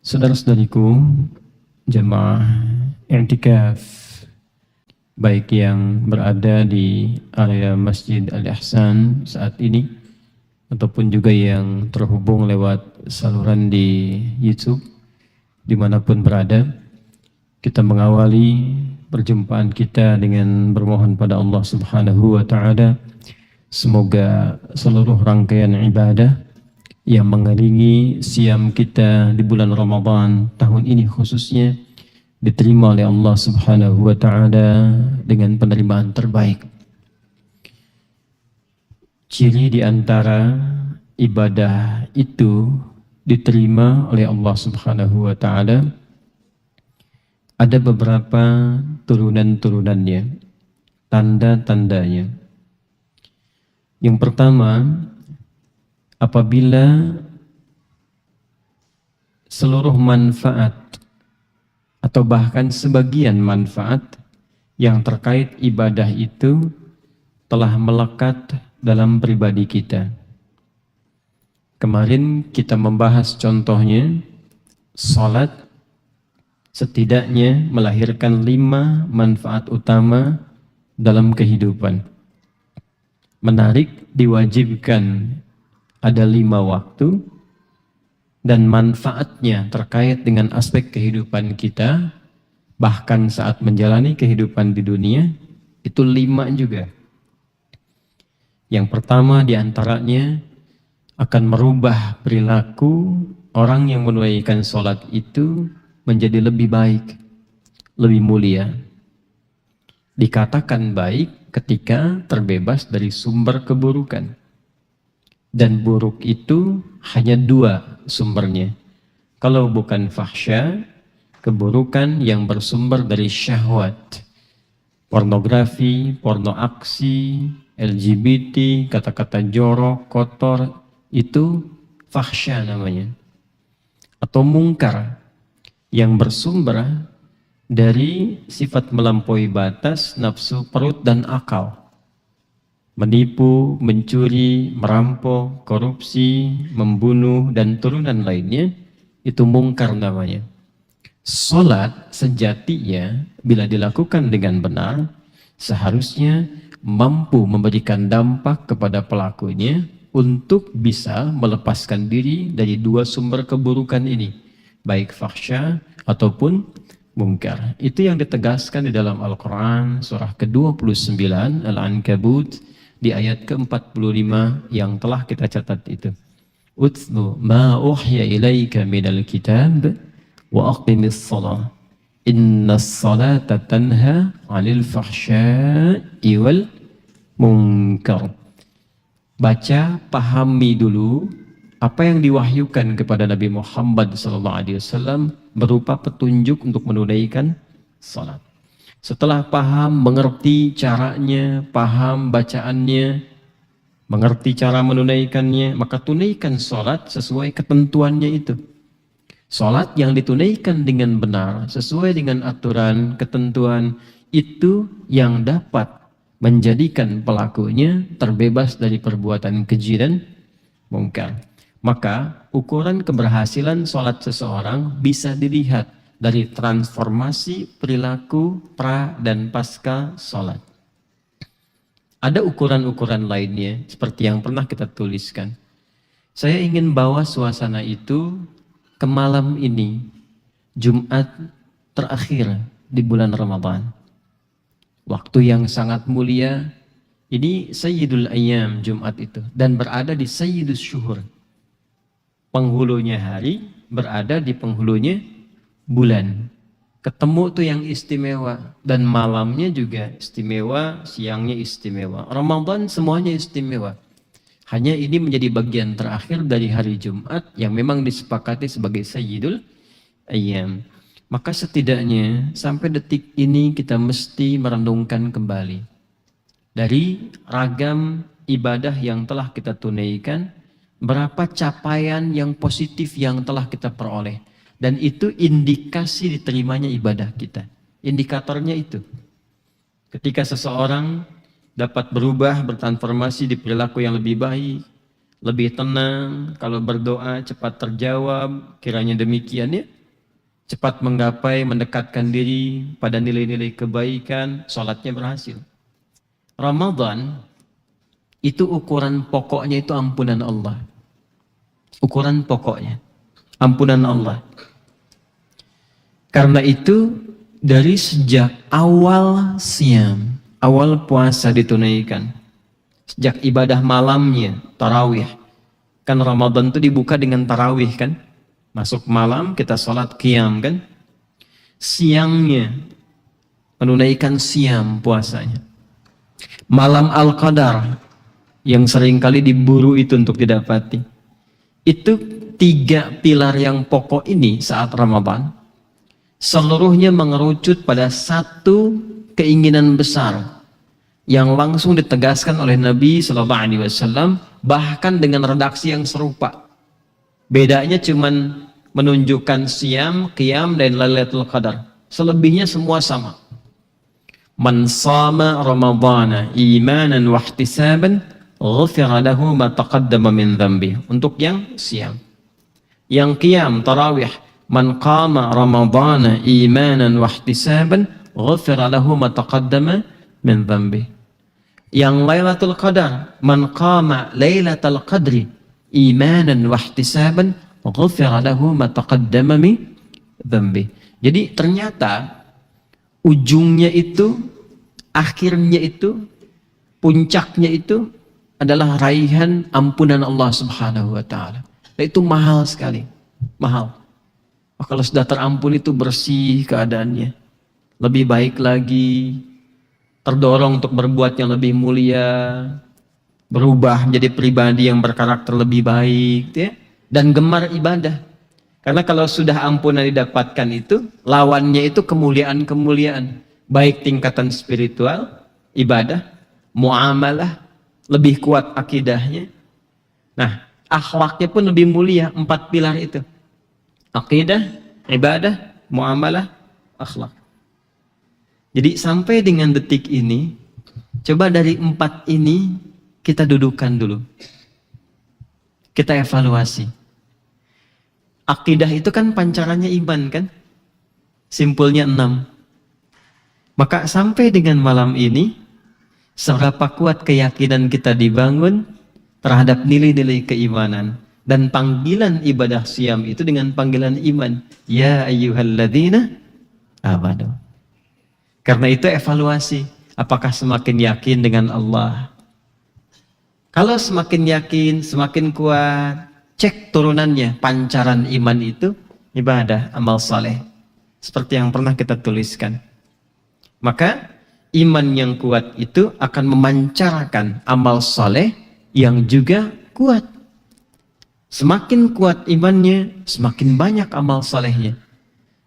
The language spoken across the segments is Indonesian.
Saudara-saudariku, jemaah i'tikaf, baik yang berada di area Masjid Al-Ihsan saat ini, ataupun juga yang terhubung lewat saluran di YouTube, dimanapun berada, kita mengawali perjumpaan kita dengan bermohon pada Allah Subhanahu wa Ta'ala, semoga seluruh rangkaian ibadah yang mengiringi siam kita di bulan Ramadan tahun ini khususnya diterima oleh Allah Subhanahu wa Ta'ala dengan penerimaan terbaik. Ciri di antara ibadah itu diterima oleh Allah Subhanahu wa Ta'ala ada beberapa turunan-turunannya, tanda-tandanya. Yang pertama, apabila seluruh manfaat atau bahkan sebagian manfaat yang terkait ibadah itu telah melekat dalam pribadi kita. Kemarin kita membahas contohnya, salat setidaknya melahirkan 5 manfaat utama dalam kehidupan. Menarik, diwajibkan ada 5 waktu, dan manfaatnya terkait dengan aspek kehidupan kita, bahkan saat menjalani kehidupan di dunia, itu 5 juga. Yang pertama diantaranya akan merubah perilaku orang yang menunaikan sholat itu menjadi lebih baik, lebih mulia. Dikatakan baik ketika terbebas dari sumber keburukan. Dan buruk itu hanya 2 sumbernya. Kalau bukan fahsya, keburukan yang bersumber dari syahwat, pornografi, porno aksi, LGBT, kata-kata jorok, kotor, itu fahsya namanya. Atau mungkar yang bersumber dari sifat melampaui batas, nafsu perut dan akal. Menipu, mencuri, merampok, korupsi, membunuh, dan turunan lainnya, itu mungkar namanya. Salat sejatinya bila dilakukan dengan benar, seharusnya mampu memberikan dampak kepada pelakunya untuk bisa melepaskan diri dari 2 sumber keburukan ini, baik fahsya ataupun mungkar. Itu yang ditegaskan di dalam Al-Quran, surah ke-29, Al-Ankabut, di ayat ke-45 yang telah kita catat itu. Utlu ma uhya ilaika minal kitab wa aqimis salah. Innas salata tanha 'anil fahsya'i wal munkar. Baca, pahami dulu apa yang diwahyukan kepada Nabi Muhammad SAW berupa petunjuk untuk menunaikan salat. Setelah paham, mengerti caranya, paham bacaannya, mengerti cara menunaikannya, maka tunaikan sholat sesuai ketentuannya itu. Sholat yang ditunaikan dengan benar, sesuai dengan aturan, ketentuan, itu yang dapat menjadikan pelakunya terbebas dari perbuatan keji dan mungkar. Maka ukuran keberhasilan sholat seseorang bisa dilihat dari transformasi perilaku pra dan pasca sholat. Ada ukuran-ukuran lainnya seperti yang pernah kita tuliskan. Saya ingin bawa suasana itu ke malam ini, Jumat terakhir di bulan Ramadan. Waktu yang sangat mulia, ini Sayyidul Ayyam Jumat itu, dan berada di Sayyidus Syuhur. Penghulunya hari berada di penghulunya bulan. Ketemu tuh yang istimewa, dan malamnya juga istimewa, siangnya istimewa. Ramadan semuanya istimewa. Hanya ini menjadi bagian terakhir dari hari Jumat yang memang disepakati sebagai Sayyidul Ayyam. Maka setidaknya sampai detik ini kita mesti merenungkan kembali dari ragam ibadah yang telah kita tunaikan, berapa capaian yang positif yang telah kita peroleh. Dan itu indikasi diterimanya ibadah kita. Indikatornya itu. Ketika seseorang dapat berubah, bertransformasi di perilaku yang lebih baik, lebih tenang, kalau berdoa cepat terjawab, kiranya demikian ya. Cepat menggapai, mendekatkan diri pada nilai-nilai kebaikan, sholatnya berhasil. Ramadan itu ukuran pokoknya itu ampunan Allah. Ukuran pokoknya ampunan Allah. Karena itu dari sejak awal siam, awal puasa ditunaikan, sejak ibadah malamnya, tarawih. Kan Ramadan itu dibuka dengan tarawih kan? Masuk malam kita sholat qiyam kan? Siangnya menunaikan siam puasanya. Malam Al-Qadar yang seringkali diburu itu untuk didapati. Itu 3 pilar yang pokok ini saat Ramadan seluruhnya mengerucut pada satu keinginan besar yang langsung ditegaskan oleh Nabi SAW, bahkan dengan redaksi yang serupa. Bedanya cuman menunjukkan siam, qiyam, dan Lailatul Qadar. Selebihnya semua sama. Man shama Ramadhana imanan wa ihtisaban ghufira lahu ma taqaddama min dhanbi. Untuk yang siam. Yang qiyam, tarawih, man qama Ramadhana imanan wa ihtisaban ghufira lahu ma taqaddama min dhanbi. Yang Lailatul Qadar, man qama Lailatul Qadri imanan wa ihtisaban ghufira lahu ma taqaddama min dhanbi. Jadi ternyata ujungnya itu, akhirnya itu, puncaknya itu adalah raihan ampunan Allah Subhanahu wa taala. Dan itu mahal sekali. Mahal. Kalau sudah terampun itu bersih keadaannya. Lebih baik lagi, terdorong untuk berbuat yang lebih mulia, berubah menjadi pribadi yang berkarakter lebih baik, ya, dan gemar ibadah. Karena kalau sudah ampunan didapatkan itu, lawannya itu kemuliaan-kemuliaan, baik tingkatan spiritual, ibadah, muamalah, lebih kuat akidahnya. Nah, akhlaknya pun lebih mulia, 4 pilar itu. Akidah, ibadah, muamalah, akhlak. Jadi sampai dengan detik ini, coba dari 4 ini kita dudukkan dulu. Kita evaluasi. Akidah itu kan pancarannya iman kan? Simpulnya 6. Maka sampai dengan malam ini, seberapa kuat keyakinan kita dibangun terhadap nilai-nilai keimanan. Dan panggilan ibadah siam itu dengan panggilan iman. Ya ayyuhalladzina amanu. Karena itu evaluasi, apakah semakin yakin dengan Allah? Kalau semakin yakin, semakin kuat, cek turunannya, pancaran iman itu, ibadah, amal saleh. Seperti yang pernah kita tuliskan. Maka, iman yang kuat itu akan memancarkan amal saleh yang juga kuat. Semakin kuat imannya, semakin banyak amal salehnya.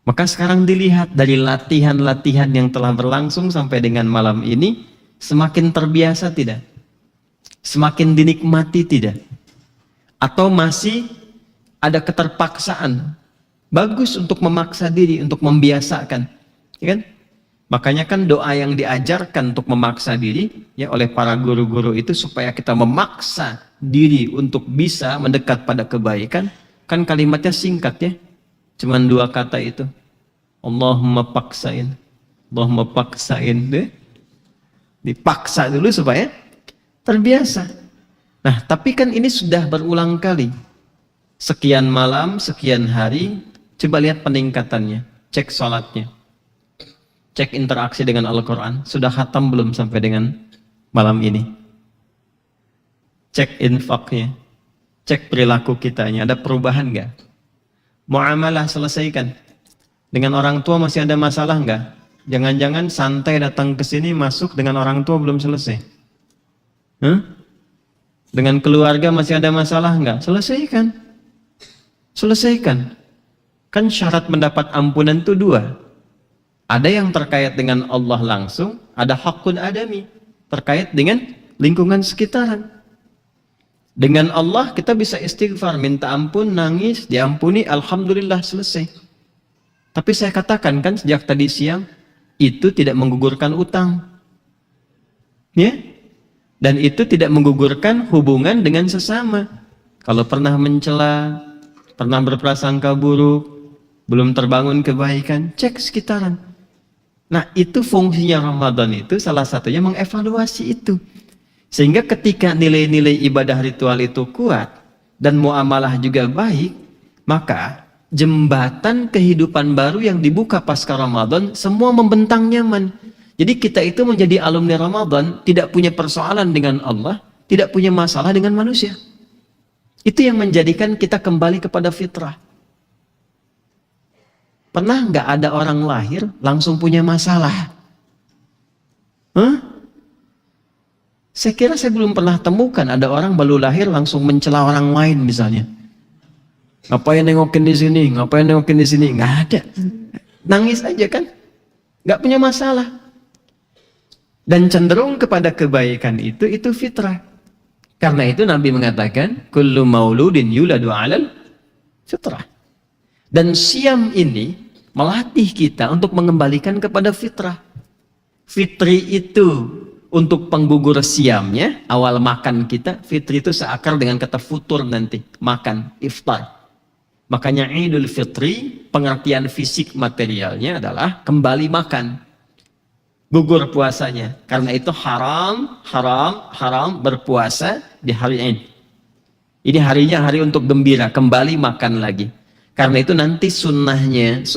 Maka sekarang dilihat dari latihan-latihan yang telah berlangsung sampai dengan malam ini, semakin terbiasa tidak? Semakin dinikmati tidak? Atau masih ada keterpaksaan? Bagus untuk memaksa diri, untuk membiasakan. Ya kan? Makanya kan doa yang diajarkan untuk memaksa diri ya oleh para guru-guru itu supaya kita memaksa diri untuk bisa mendekat pada kebaikan. Kan kalimatnya singkat ya. Cuman 2 kata itu. Allahumma paksain. Allahumma paksain. Dipaksa dulu supaya terbiasa. Nah, tapi kan ini sudah berulang kali. Sekian malam, sekian hari, coba lihat peningkatannya. Cek sholatnya. Cek interaksi dengan Al-Quran. Sudah khatam belum sampai dengan malam ini? Cek infaknya. Cek perilaku kitanya. Ada perubahan nggak? Muamalah selesaikan. Dengan orang tua masih ada masalah nggak? Jangan-jangan santai datang ke sini masuk dengan orang tua belum selesai. Dengan keluarga masih ada masalah nggak? Selesaikan. Selesaikan. Kan syarat mendapat ampunan itu 2. Ada yang terkait dengan Allah langsung, ada hakun adami terkait dengan lingkungan sekitaran. Dengan Allah kita bisa istighfar, minta ampun, nangis, diampuni, alhamdulillah, selesai. Tapi saya katakan kan sejak tadi siang, itu tidak menggugurkan utang. Ya? Dan itu tidak menggugurkan hubungan dengan sesama. Kalau pernah mencela, pernah berprasangka buruk, belum terbangun kebaikan, cek sekitaran. Nah, itu fungsinya Ramadan itu salah satunya mengevaluasi itu. Sehingga ketika nilai-nilai ibadah ritual itu kuat dan muamalah juga baik, maka jembatan kehidupan baru yang dibuka pasca Ramadan semua membentang nyaman. Jadi kita itu menjadi alumni Ramadan tidak punya persoalan dengan Allah, tidak punya masalah dengan manusia. Itu yang menjadikan kita kembali kepada fitrah. Pernah nggak ada orang lahir langsung punya masalah? Saya kira saya belum pernah temukan ada orang baru lahir langsung mencela orang lain misalnya. Ngapain nengokin di sini? Ngapain nengokin di sini? Nggak ada. Nangis aja kan? Nggak punya masalah. Dan cenderung kepada kebaikan itu fitrah. Karena itu Nabi mengatakan, kullu mauludin yuladu alal fitrah. Dan siam ini melatih kita untuk mengembalikan kepada fitrah. Fitri itu untuk penggugur siamnya, awal makan kita, fitri itu seakar dengan kata futur nanti, makan, iftar. Makanya Idul Fitri, pengertian fisik materialnya adalah kembali makan. Gugur puasanya. Karena itu haram berpuasa di hari Id. Ini harinya hari untuk gembira, kembali makan lagi. Karena itu nanti sunnahnya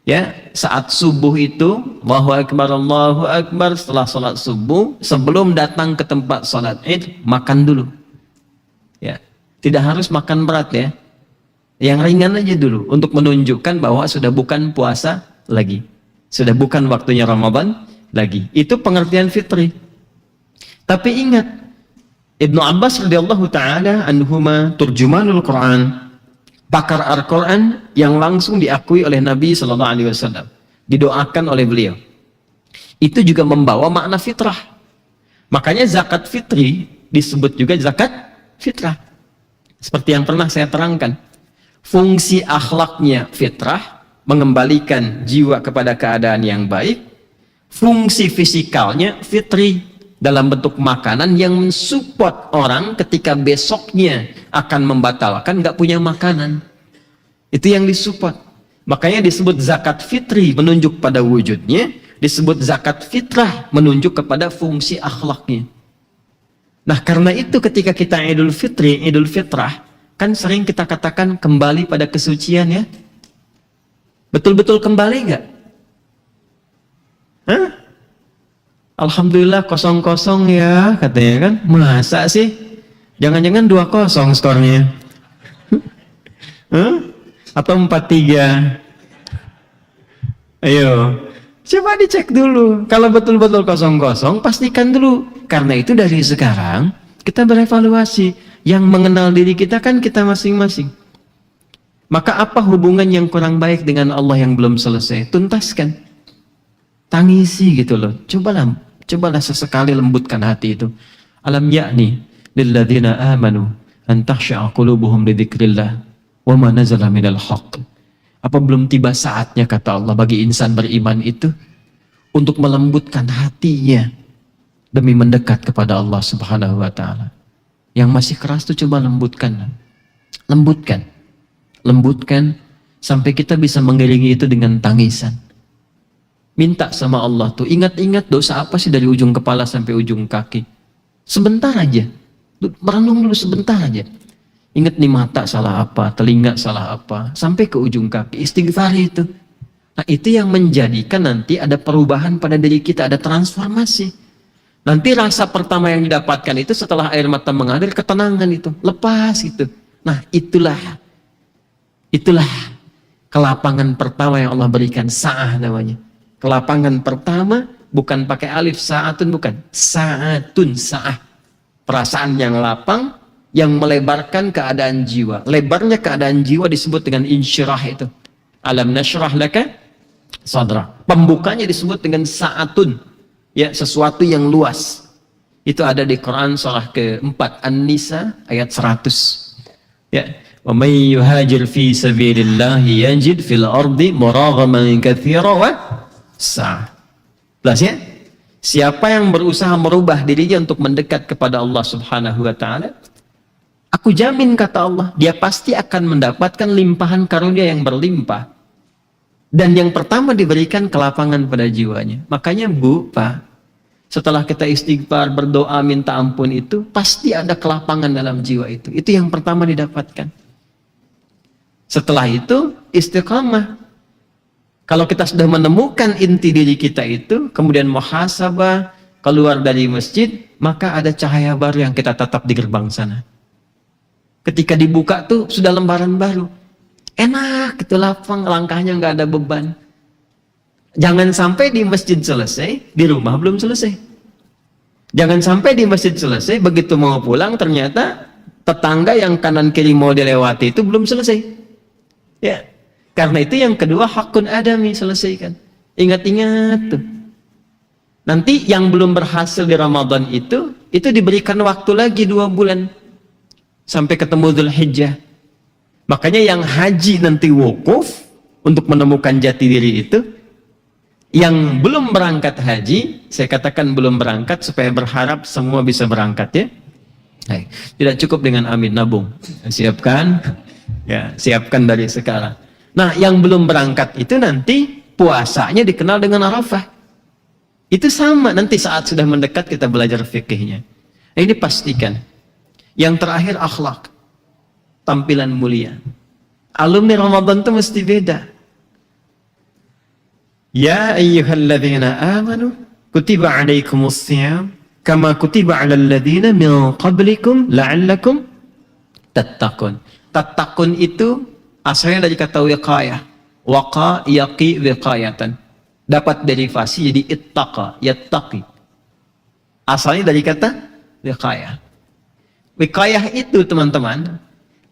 ya, saat subuh itu Allahu Akbar, setelah sholat subuh, sebelum datang ke tempat sholat Id, makan dulu. Ya, tidak harus makan berat ya. Yang ringan aja dulu untuk menunjukkan bahwa sudah bukan puasa lagi. Sudah bukan waktunya Ramadan lagi. Itu pengertian fitri. Tapi ingat, Ibnu Abbas radhiyallahu taala anhuma turjumanul Quran, pakar Al-Quran yang langsung diakui oleh Nabi sallallahu alaihi wasallam, didoakan oleh beliau. Itu juga membawa makna fitrah. Makanya zakat fitri disebut juga zakat fitrah. Seperti yang pernah saya terangkan. Fungsi akhlaknya fitrah, mengembalikan jiwa kepada keadaan yang baik. Fungsi fisikalnya fitri, dalam bentuk makanan yang mensupport orang ketika besoknya akan membatalkan nggak punya makanan. Itu yang disupport. Makanya disebut zakat fitri menunjuk pada wujudnya, disebut zakat fitrah menunjuk kepada fungsi akhlaknya. Nah, karena itu ketika kita Idul Fitri, Idul Fitrah, kan sering kita katakan kembali pada kesucian ya. Betul-betul kembali nggak? Alhamdulillah 0-0 ya katanya kan. Masa sih? Jangan-jangan 2-0 skornya. Atau 4-3. Ayo, coba dicek dulu. Kalau betul-betul 0-0, pastikan dulu. Karena itu dari sekarang kita berevaluasi. Yang mengenal diri kita kan kita masing-masing. Maka apa hubungan yang kurang baik dengan Allah yang belum selesai? Tuntaskan. Tangisi gitu loh. Cobalah sesekali lembutkan hati itu. Alam ya'ni lilladzina amanu an takhsha'a qulubuhum li dzikrillah wa ma nazala minal haqq. Apa belum tiba saatnya, kata Allah, bagi insan beriman itu untuk melembutkan hatinya demi mendekat kepada Allah Subhanahu wa taala. Yang masih keras tuh coba lembutkan. Lembutkan sampai kita bisa mengiringi itu dengan tangisan. Minta sama Allah tuh, ingat-ingat dosa apa sih dari ujung kepala sampai ujung kaki. Sebentar aja, merenung dulu sebentar aja. Ingat nih, mata salah apa, telinga salah apa, sampai ke ujung kaki, istighfar itu. Nah, itu yang menjadikan nanti ada perubahan pada diri kita, ada transformasi. Nanti rasa pertama yang didapatkan itu setelah air mata mengalir, ketenangan itu, lepas itu. Nah, itulah kelapangan pertama yang Allah berikan, sa'ah namanya. Kelapangan pertama bukan pakai alif, sa'atun bukan, sa'atun, sa'ah. Perasaan yang lapang, yang melebarkan keadaan jiwa. Lebarnya keadaan jiwa disebut dengan insyirah itu. Alam nasyrah laka sadra. Pembukanya disebut dengan sa'atun. Ya, sesuatu yang luas. Itu ada di Quran surah ke-4 An-Nisa ayat 100. Ya, wa may yuhajir fi sabilillah yajid fil ardi muraghaman katsira wa sa'ah. Jelas ya? Siapa yang berusaha merubah dirinya untuk mendekat kepada Allah Subhanahu wa taala, Aku jamin, kata Allah, dia pasti akan mendapatkan limpahan karunia yang berlimpah. Dan yang pertama diberikan kelapangan pada jiwanya. Makanya Bu, Pak, setelah kita istighfar, berdoa, minta ampun itu, pasti ada kelapangan dalam jiwa itu. Itu yang pertama didapatkan. Setelah itu, istiqamah. Kalau kita sudah menemukan inti diri kita itu, kemudian muhasabah, keluar dari masjid, maka ada cahaya baru yang kita tetap di gerbang sana. Ketika dibuka tuh, sudah lembaran baru. Enak, itu lapang, langkahnya nggak ada beban. Jangan sampai di masjid selesai, di rumah belum selesai. Jangan sampai di masjid selesai, begitu mau pulang ternyata tetangga yang kanan kiri mau dilewati itu belum selesai. Ya, karena itu yang kedua hakun adami selesaikan. Ingat-ingat tuh. Nanti yang belum berhasil di Ramadan itu diberikan waktu lagi 2 bulan sampai ketemu Dzulhijjah. Makanya yang haji nanti wukuf untuk menemukan jati diri itu, yang belum berangkat haji, saya katakan belum berangkat supaya berharap semua bisa berangkat ya. Hai, tidak cukup dengan amin, nabung. Siapkan, ya siapkan dari sekarang. Nah, yang belum berangkat itu nanti puasanya dikenal dengan Arafah. Itu sama, nanti saat sudah mendekat kita belajar fikihnya. Nah, ini pastikan. Yang terakhir akhlak. Tampilan mulia. Alumni Ramadan itu mesti beda. Ya ayyuhalladzina amanu kutiba alaikumussyam kama kutiba alal ladzina min qablikum la'allakum tattaqun. Tattaqun itu asalnya dari kata wiqayah. Waqa yaqi wiqayatan. Dapat derivasi jadi ittaqa, yattaqi. Asalnya dari kata wiqayah. Wiqayah itu teman-teman,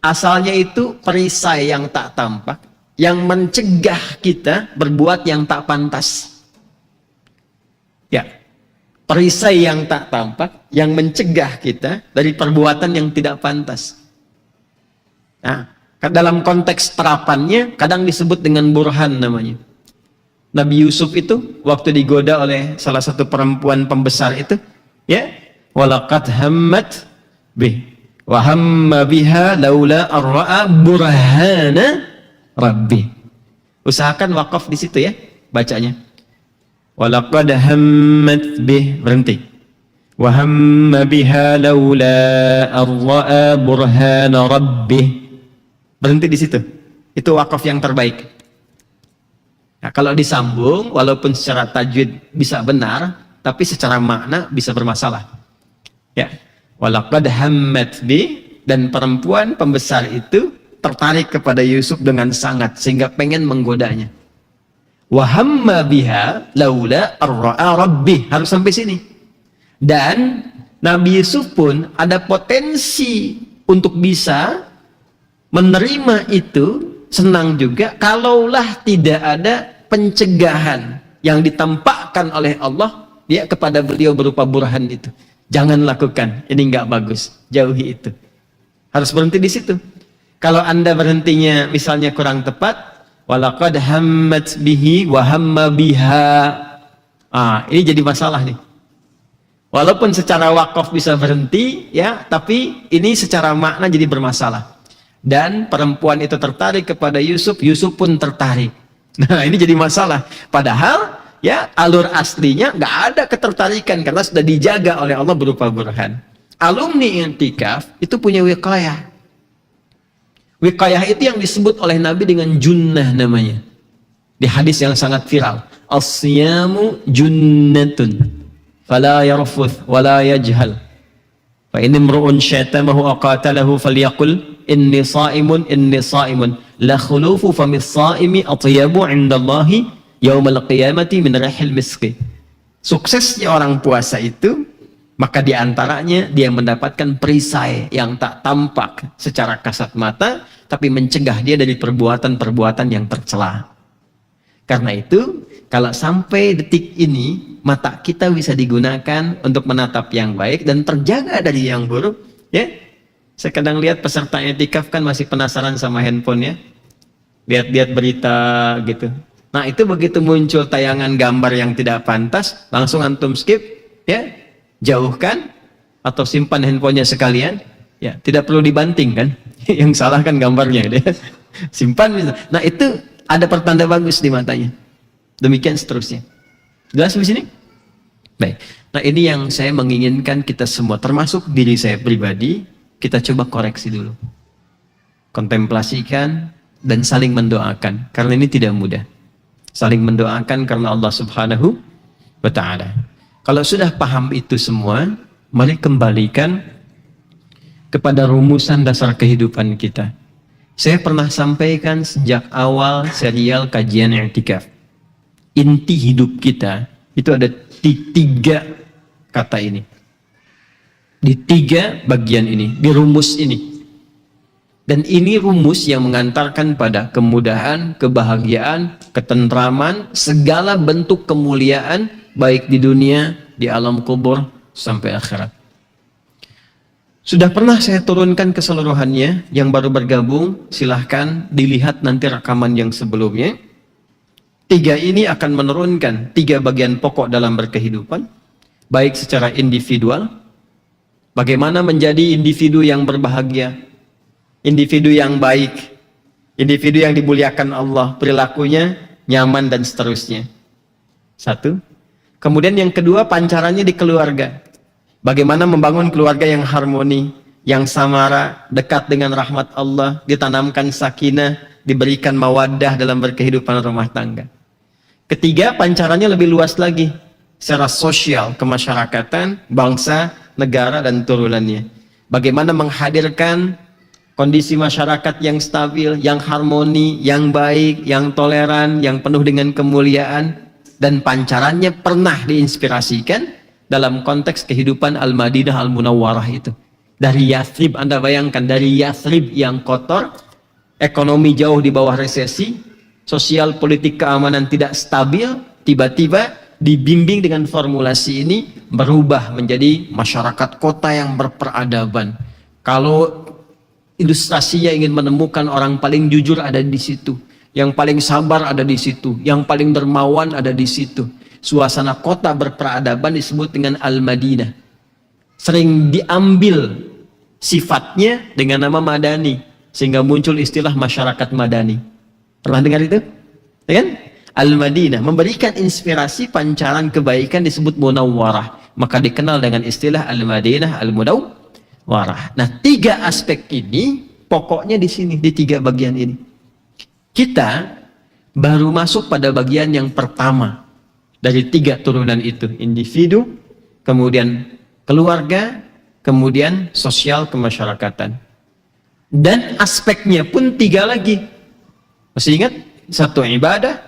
asalnya itu perisai yang tak tampak, yang mencegah kita berbuat yang tak pantas. Ya, perisai yang tak tampak, yang mencegah kita dari perbuatan yang tidak pantas. Nah, dalam konteks terapannya, kadang disebut dengan burhan namanya. Nabi Yusuf itu, waktu digoda oleh salah satu perempuan pembesar itu, ya, walaqad hammat bih wa hamma biha laula arra'a burhana rabbi. Usahakan wakaf di situ ya bacanya. Walaqad hammat bih, berhenti. Wa hamma biha laula arra'a burhana rabbi. Berhenti di situ. Itu wakaf yang terbaik. Nah, kalau disambung walaupun secara tajwid bisa benar, tapi secara makna bisa bermasalah. Ya. Walaqad hammat bi, dan perempuan pembesar itu tertarik kepada Yusuf dengan sangat sehingga pengen menggodanya. Wa hamma biha laula arra'a rabbi, harus sampai sini. Dan Nabi Yusuf pun ada potensi untuk bisa menerima itu, senang juga kalaulah tidak ada pencegahan yang ditampakkan oleh Allah dia kepada beliau berupa burhan itu. Jangan lakukan, ini nggak bagus, jauhi itu. Harus berhenti di situ. Kalau Anda berhentinya misalnya kurang tepat, walaqad hammat bihi wa hamma biha. Ini jadi masalah nih. Walaupun secara wakaf bisa berhenti ya, tapi ini secara makna jadi bermasalah. Dan perempuan itu tertarik kepada Yusuf, Yusuf pun tertarik. Nah, ini jadi masalah. Padahal ya alur aslinya nggak ada ketertarikan karena sudah dijaga oleh Allah berupa burhan. Alumni i'tikaf itu punya wiqayah. Wiqayah itu yang disebut oleh Nabi dengan junnah namanya. Di hadis yang sangat viral, as-siyamu junnatun fala yarfuth wala yajhal. Fa in imru'un syatamahu aqatalahu falyaqul inni sha'imun la khulufu famis sha'imi atyabu 'indallahi yaumal qiyamati min rihil miski. Suksesnya orang puasa itu, maka diantaranya dia mendapatkan perisai yang tak tampak secara kasat mata, tapi mencegah dia dari perbuatan-perbuatan yang tercela. Karena itu, kalau sampai detik ini mata kita bisa digunakan untuk menatap yang baik dan terjaga dari yang buruk, ya. Saya kadang lihat peserta i'tikaf kan masih penasaran sama handphone ya, lihat-lihat berita gitu. Nah, itu begitu muncul tayangan gambar yang tidak pantas, langsung antum skip, ya, jauhkan atau simpan handphonenya sekalian. Ya, tidak perlu dibanting kan? Yang salah kan gambarnya dia. Simpan bisa. Nah, itu ada pertanda bagus di matanya. Demikian seterusnya. Jelas di sini? Baik. Nah, ini yang saya menginginkan kita semua, termasuk diri saya pribadi, kita coba koreksi dulu. Kontemplasikan dan saling mendoakan, karena ini tidak mudah. Saling mendoakan karena Allah Subhanahu wa Ta'ala. Kalau sudah paham itu semua, mari kembalikan kepada rumusan dasar kehidupan kita. Saya pernah sampaikan sejak awal serial kajian i'tikaf. Inti hidup kita itu ada di 3 kata ini. Di 3 bagian ini, di rumus ini. Dan ini rumus yang mengantarkan pada kemudahan, kebahagiaan, ketentraman, segala bentuk kemuliaan, baik di dunia, di alam kubur, sampai akhirat. Sudah pernah saya turunkan keseluruhannya. Yang baru bergabung, silahkan dilihat nanti rekaman yang sebelumnya. 3 ini akan menurunkan 3 bagian pokok dalam berkehidupan, baik secara individual, bagaimana menjadi individu yang berbahagia, individu yang baik, individu yang dimuliakan Allah, perilakunya nyaman dan seterusnya. 1. Kemudian yang kedua, pancarannya di keluarga. Bagaimana membangun keluarga yang harmoni, yang samara, dekat dengan rahmat Allah, ditanamkan sakinah, diberikan mawaddah dalam berkehidupan rumah tangga. Ketiga, pancarannya lebih luas lagi, secara sosial, kemasyarakatan, bangsa, negara, dan turunannya. Bagaimana menghadirkan kondisi masyarakat yang stabil, yang harmoni, yang baik, yang toleran, yang penuh dengan kemuliaan, dan pancarannya pernah diinspirasikan dalam konteks kehidupan Al-Madinah Al-Munawwarah itu. Dari Yathrib, Anda bayangkan, dari Yathrib yang kotor, ekonomi jauh di bawah resesi, sosial politik keamanan tidak stabil, tiba-tiba dibimbing dengan formulasi ini berubah menjadi masyarakat kota yang berperadaban. Kalau ilustrasinya ingin menemukan orang paling jujur ada di situ, yang paling sabar ada di situ, yang paling dermawan ada di situ. Suasana kota berperadaban disebut dengan Al-Madinah. Sering diambil sifatnya dengan nama Madani, sehingga muncul istilah masyarakat Madani. Pernah dengar itu? Ya kan? Al-Madinah memberikan inspirasi pancaran kebaikan disebut Munawwarah, maka dikenal dengan istilah Al-Madinah Al-Munawwarah. Nah, 3 aspek ini pokoknya di sini, di 3 bagian ini. Kita baru masuk pada bagian yang pertama dari 3 turunan itu, individu, kemudian keluarga, kemudian sosial kemasyarakatan. Dan aspeknya pun 3 lagi. Masih ingat? 1 ibadah,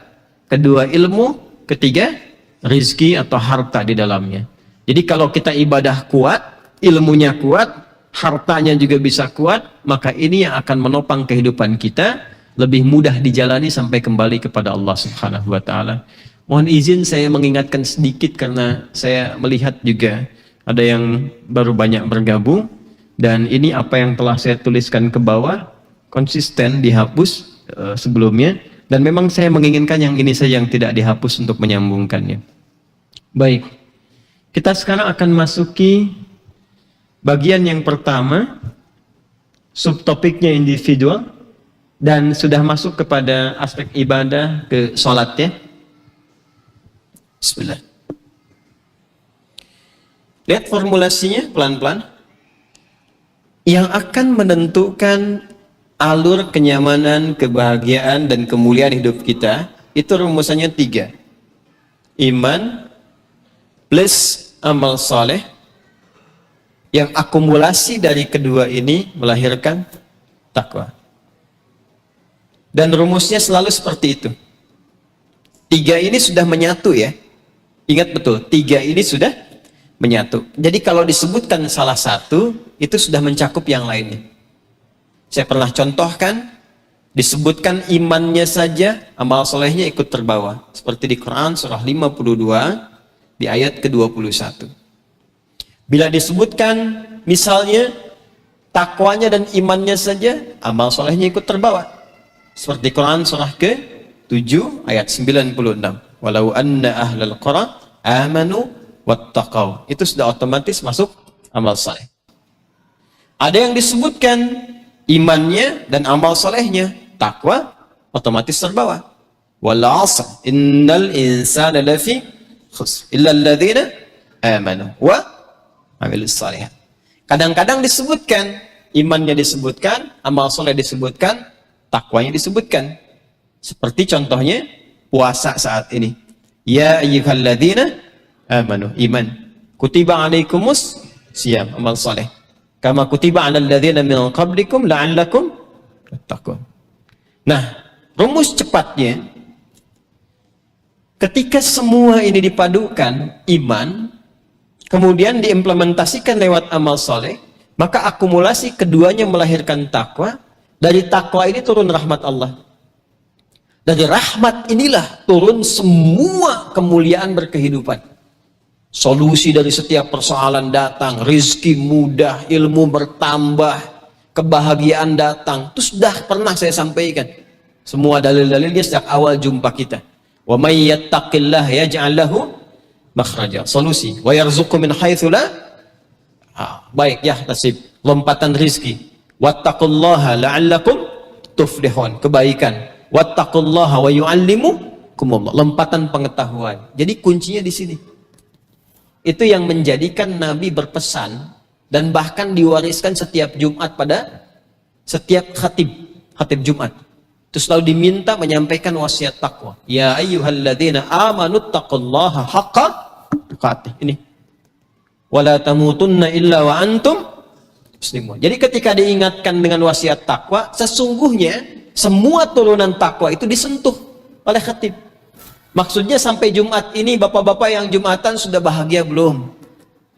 2 ilmu, 3 rizki atau harta di dalamnya. Jadi kalau kita ibadah kuat, ilmunya kuat, hartanya juga bisa kuat, maka ini yang akan menopang kehidupan kita, lebih mudah dijalani sampai kembali kepada Allah Subhanahu wa Ta'ala. Mohon izin saya mengingatkan sedikit karena saya melihat juga ada yang baru banyak bergabung, dan ini apa yang telah saya tuliskan ke bawah konsisten dihapus sebelumnya, dan memang saya menginginkan yang ini saja yang tidak dihapus untuk menyambungkannya. Baik, kita sekarang akan masuki bagian yang pertama, subtopiknya individual, dan sudah masuk kepada aspek ibadah ke sholat ya. Bismillah. Lihat formulasinya pelan-pelan. Yang akan menentukan alur kenyamanan, kebahagiaan, dan kemuliaan hidup kita, itu rumusannya 3. Iman plus amal soleh, yang akumulasi dari kedua ini melahirkan takwa. Dan rumusnya selalu seperti itu. 3 ini sudah menyatu ya. Ingat betul, 3 ini sudah menyatu. Jadi kalau disebutkan salah satu, itu sudah mencakup yang lainnya. Saya pernah contohkan, disebutkan imannya saja, amal solehnya ikut terbawa. Seperti di Quran surah 52, di ayat ke-21. Bila disebutkan misalnya takwanya dan imannya saja, amal solehnya ikut terbawa. Seperti Quran surah ke-7 ayat 96. Walau anna ahlal qura amanu wattaqau. Itu sudah otomatis masuk amal soleh. Ada yang disebutkan imannya dan amal solehnya, takwa otomatis terbawa. Wal 'asr innal insana lafi khusr illa alladziina amanu wa 'amilus shalihat. Kadang-kadang disebutkan imannya, disebutkan amal soleh, disebutkan takwanya, disebutkan. Seperti contohnya puasa saat ini. Ya ayyuhalladzina amanu, iman. Kutiba 'alaikumus shiyam, amal soleh. Kama kutiba 'alal ladzina min qablikum la'allakum tattaqun. Nah, rumus cepatnya, ketika semua ini dipadukan, iman, kemudian diimplementasikan lewat amal soleh, maka akumulasi keduanya melahirkan takwa. Dari takwa ini turun rahmat Allah. Dari rahmat inilah turun semua kemuliaan berkehidupan. Solusi dari setiap persoalan datang, rizki mudah, ilmu bertambah, kebahagiaan datang. Itu sudah pernah saya sampaikan. Semua dalil-dalilnya sejak awal jumpa kita. Wa may yattaqillah yaj'al lahu makhraja, solusi. Wa yarzuqhu min haitsu la, baik ya, nasib, lompatan rizki. Wattaqullaha la'allakum tuflihun, kebaikan. Wattaqullaha wa yu'allimukumullah, lompatan pengetahuan. Jadi kuncinya di sini. Itu yang menjadikan Nabi berpesan dan bahkan diwariskan setiap Jumat pada setiap khatib Jumat. Terus selalu diminta menyampaikan wasiat takwa. Ya ayyuhalladzina amanu taqullaha haqqa tuqatih. Ini. Wala tamutunna illa wa antum muslimun. Jadi ketika diingatkan dengan wasiat takwa, sesungguhnya semua turunan takwa itu disentuh oleh khatib. Maksudnya sampai Jumat ini bapak-bapak yang Jumatan sudah bahagia belum?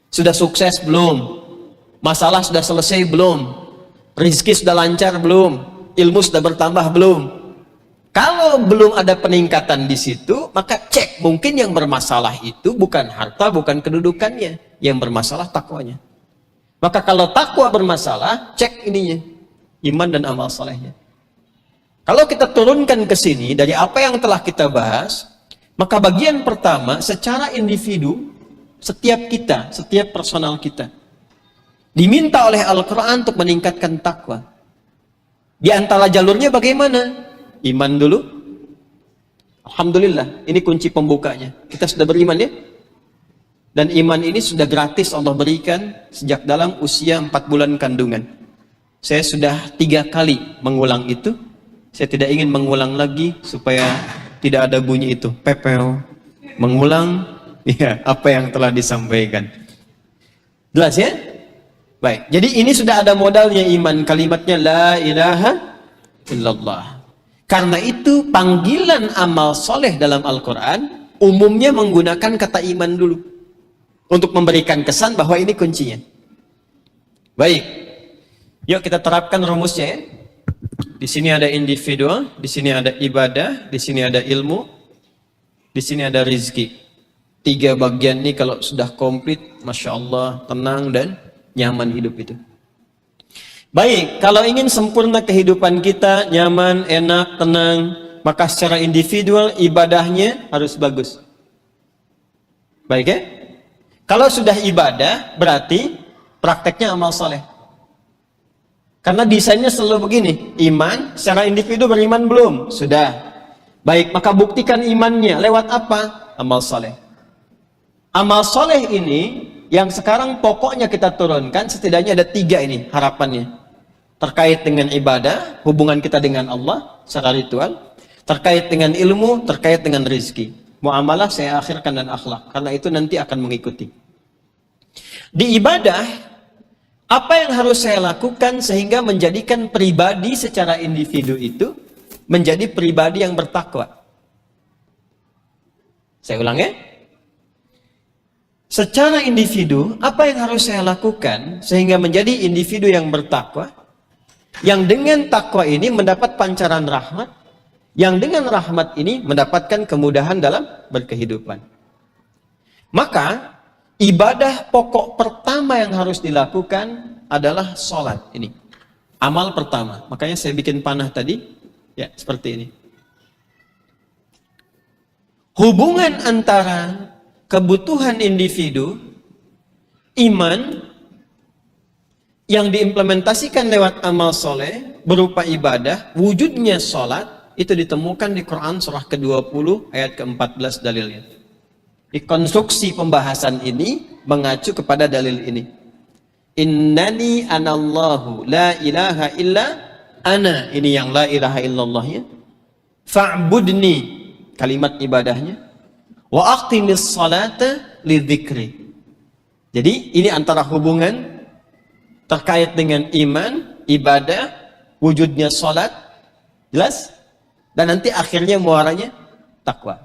Sudah sukses belum? Masalah sudah selesai belum? Rizki sudah lancar belum? Ilmu sudah bertambah belum? Kalau belum ada peningkatan di situ, maka cek, mungkin yang bermasalah itu bukan harta, bukan kedudukannya, yang bermasalah takwanya. Maka kalau takwa bermasalah, cek ininya, iman dan amal solehnya. Kalau kita turunkan ke sini dari apa yang telah kita bahas, maka bagian pertama, secara individu, setiap kita, setiap personal kita, diminta oleh Al-Quran untuk meningkatkan takwa. Di antara jalurnya bagaimana? Iman dulu. Alhamdulillah, ini kunci pembukanya. Kita sudah beriman ya? Dan iman ini sudah gratis Allah berikan sejak dalam usia 4 bulan kandungan. Saya sudah 3 kali mengulang itu. Saya tidak ingin mengulang lagi supaya tidak ada bunyi itu. Pepeo. Mengulang ya, apa yang telah disampaikan. Jelas ya? Baik, jadi ini sudah ada modalnya iman, kalimatnya la ilaha illallah. Karena itu panggilan amal soleh dalam Al-Quran umumnya menggunakan kata iman dulu untuk memberikan kesan bahwa ini kuncinya. Baik, yuk kita terapkan rumusnya ya. Di sini ada individual, di sini ada ibadah, di sini ada ilmu, di sini ada rizki. 3 bagian ini kalau sudah komplit, Masya Allah, tenang dan nyaman hidup itu. Baik, kalau ingin sempurna kehidupan kita, nyaman, enak, tenang, maka secara individual ibadahnya harus bagus. Baik ya? Kalau sudah ibadah, berarti prakteknya amal soleh. Karena desainnya selalu begini, iman, secara individu beriman belum? Sudah. Baik, maka buktikan imannya, lewat apa? Amal soleh. Amal soleh ini yang sekarang pokoknya kita turunkan, setidaknya ada 3 ini harapannya. Terkait dengan ibadah, hubungan kita dengan Allah secara ritual, terkait dengan ilmu, terkait dengan rizki. Muamalah saya akhirkan dan akhlak, karena itu nanti akan mengikuti. Di ibadah, apa yang harus saya lakukan sehingga menjadikan pribadi secara individu itu menjadi pribadi yang bertakwa? Saya ulang ya. Secara individu, apa yang harus saya lakukan sehingga menjadi individu yang bertakwa, yang dengan takwa ini mendapat pancaran rahmat, yang dengan rahmat ini mendapatkan kemudahan dalam berkehidupan. Maka ibadah pokok pertama yang harus dilakukan adalah sholat ini. Amal pertama. Makanya saya bikin panah tadi, ya seperti ini. Hubungan antara kebutuhan individu, iman, yang diimplementasikan lewat amal soleh berupa ibadah, wujudnya sholat, itu ditemukan di Quran surah ke-20 ayat ke-14 dalilnya. Di konstruksi pembahasan ini mengacu kepada dalil ini. Innani anallahu la ilaha illa ana. Ini yang la ilaha illallahnya. Fa'budni, kalimat ibadahnya. Wa aqimis salata lidzikri. Jadi ini antara hubungan terkait dengan iman, ibadah, wujudnya sholat, jelas? Dan nanti akhirnya muaranya takwa.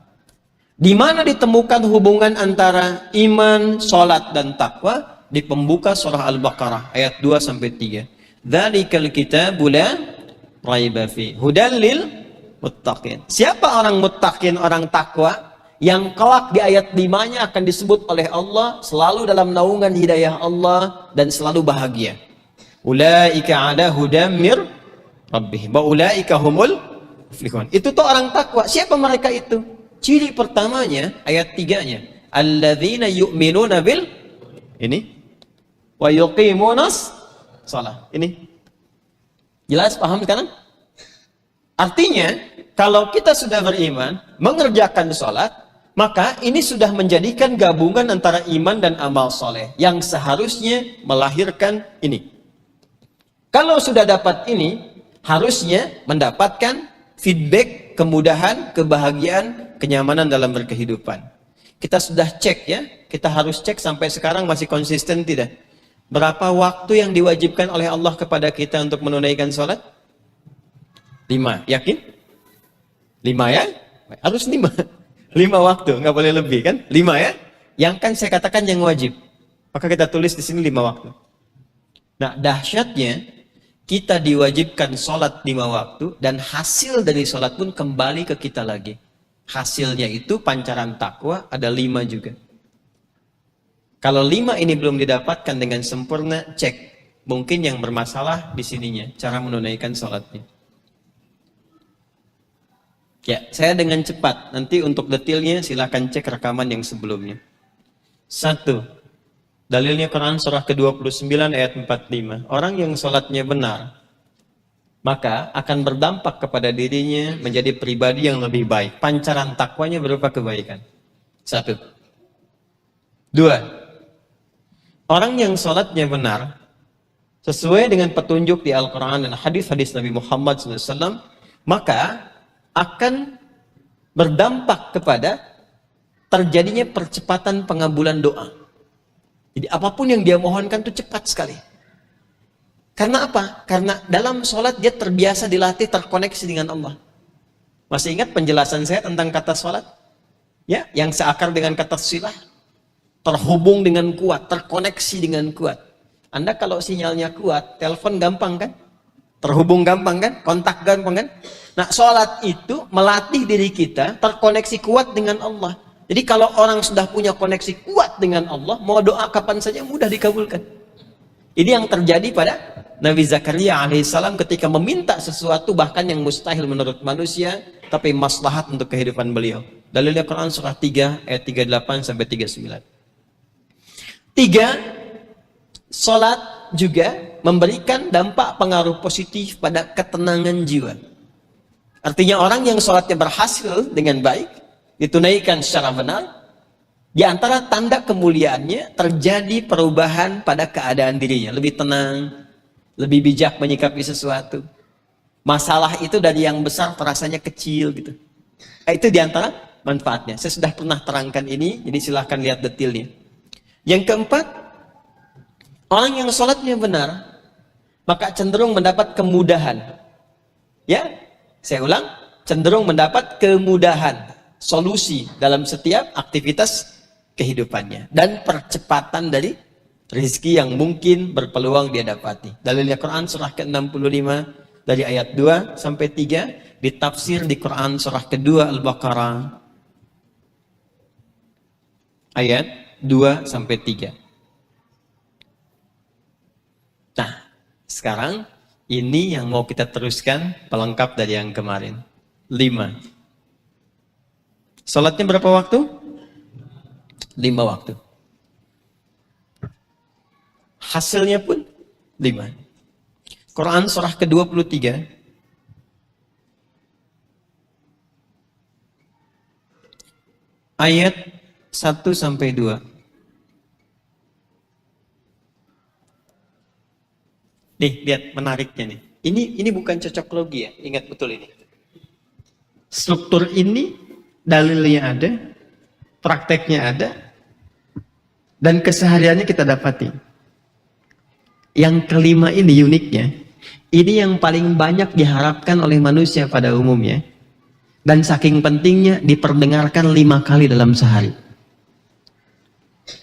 Di mana ditemukan hubungan antara iman, sholat, dan takwa? Di pembuka surah Al-Baqarah ayat 2-3. Dzalikal kitabu la raiba fi hudal lil muttaqin. Siapa orang muttaqin, orang takwa? Yang kelak di ayat 5-nya akan disebut oleh Allah selalu dalam naungan hidayah Allah dan selalu bahagia. Ulaika ala hudam mir rabbihim wa ulaika humul muflihun. Itu tuh orang takwa. Siapa mereka itu? Ciri pertamanya ayat 3-nya. Alladzina yu'minuna bil ini wa yuqimunas shalah. Ini jelas, paham sekarang? Artinya kalau kita sudah beriman, mengerjakan sholat, maka ini sudah menjadikan gabungan antara iman dan amal soleh yang seharusnya melahirkan ini. Kalau sudah dapat ini, harusnya mendapatkan feedback, kemudahan, kebahagiaan, kenyamanan dalam berkehidupan. Kita sudah cek ya, kita harus cek sampai sekarang masih konsisten tidak? Berapa waktu yang diwajibkan oleh Allah kepada kita untuk menunaikan sholat? 5, yakin? 5 ya? Harus 5. 5 waktu, nggak boleh lebih kan? 5 ya? Yang kan saya katakan yang wajib. Maka kita tulis di sini 5 waktu. Nah, dahsyatnya kita diwajibkan sholat 5 waktu dan hasil dari sholat pun kembali ke kita lagi. Hasilnya itu pancaran takwa ada 5 juga. Kalau 5 ini belum didapatkan dengan sempurna, cek. Mungkin yang bermasalah di sininya, cara menunaikan sholatnya. Ya, saya dengan cepat. Nanti untuk detailnya silahkan cek rekaman yang sebelumnya. 1. Dalilnya Quran surah ke-29 ayat 45. Orang yang sholatnya benar, maka akan berdampak kepada dirinya menjadi pribadi yang lebih baik. Pancaran takwanya berupa kebaikan. 1. 2. Orang yang sholatnya benar, sesuai dengan petunjuk di Al-Quran dan hadis-hadis Nabi Muhammad SAW, maka akan berdampak kepada terjadinya percepatan pengabulan doa. Jadi apapun yang dia mohonkan itu cepat sekali. Karena apa? Karena dalam sholat dia terbiasa dilatih terkoneksi dengan Allah. Masih ingat penjelasan saya tentang kata sholat? Ya, yang seakar dengan kata silah. Terhubung dengan kuat, terkoneksi dengan kuat. Anda kalau sinyalnya kuat, telepon gampang kan? Terhubung gampang kan? Kontak gampang kan? Nah, sholat itu melatih diri kita terkoneksi kuat dengan Allah. Jadi kalau orang sudah punya koneksi kuat dengan Allah, mau doa kapan saja mudah dikabulkan. Ini yang terjadi pada Nabi Zakaria alaihissalam ketika meminta sesuatu bahkan yang mustahil menurut manusia, tapi maslahat untuk kehidupan beliau. Dalilnya Quran surah 3 ayat 38-39. 3. Sholat juga memberikan dampak pengaruh positif pada ketenangan jiwa. Artinya orang yang sholatnya berhasil dengan baik, ditunaikan secara benar, di antara tanda kemuliaannya terjadi perubahan pada keadaan dirinya. Lebih tenang, lebih bijak menyikapi sesuatu. Masalah itu dari yang besar terasanya kecil gitu. Itu di antara manfaatnya. Saya sudah pernah terangkan ini, jadi silahkan lihat detailnya. Yang keempat, orang yang sholatnya benar, maka cenderung mendapat kemudahan. Ya, saya ulang, cenderung mendapat kemudahan, solusi dalam setiap aktivitas kehidupannya dan percepatan dari rezeki yang mungkin berpeluang dia dapati. Dalilnya Quran surah ke-65 dari ayat 2-3, ditafsir di Quran surah kedua Al-Baqarah ayat 2-3. Nah, sekarang ini yang mau kita teruskan pelengkap dari yang kemarin. 5. Salatnya berapa waktu? 5 waktu. Hasilnya pun Quran surah ke-23 ayat 1 sampai 2. Nih, lihat menariknya nih. Ini bukan cocok logi ya, ingat betul ini. Struktur ini dalilnya ada, prakteknya ada, dan kesehariannya kita dapati. Yang kelima ini uniknya, ini yang paling banyak diharapkan oleh manusia pada umumnya, dan saking pentingnya diperdengarkan 5 kali dalam sehari.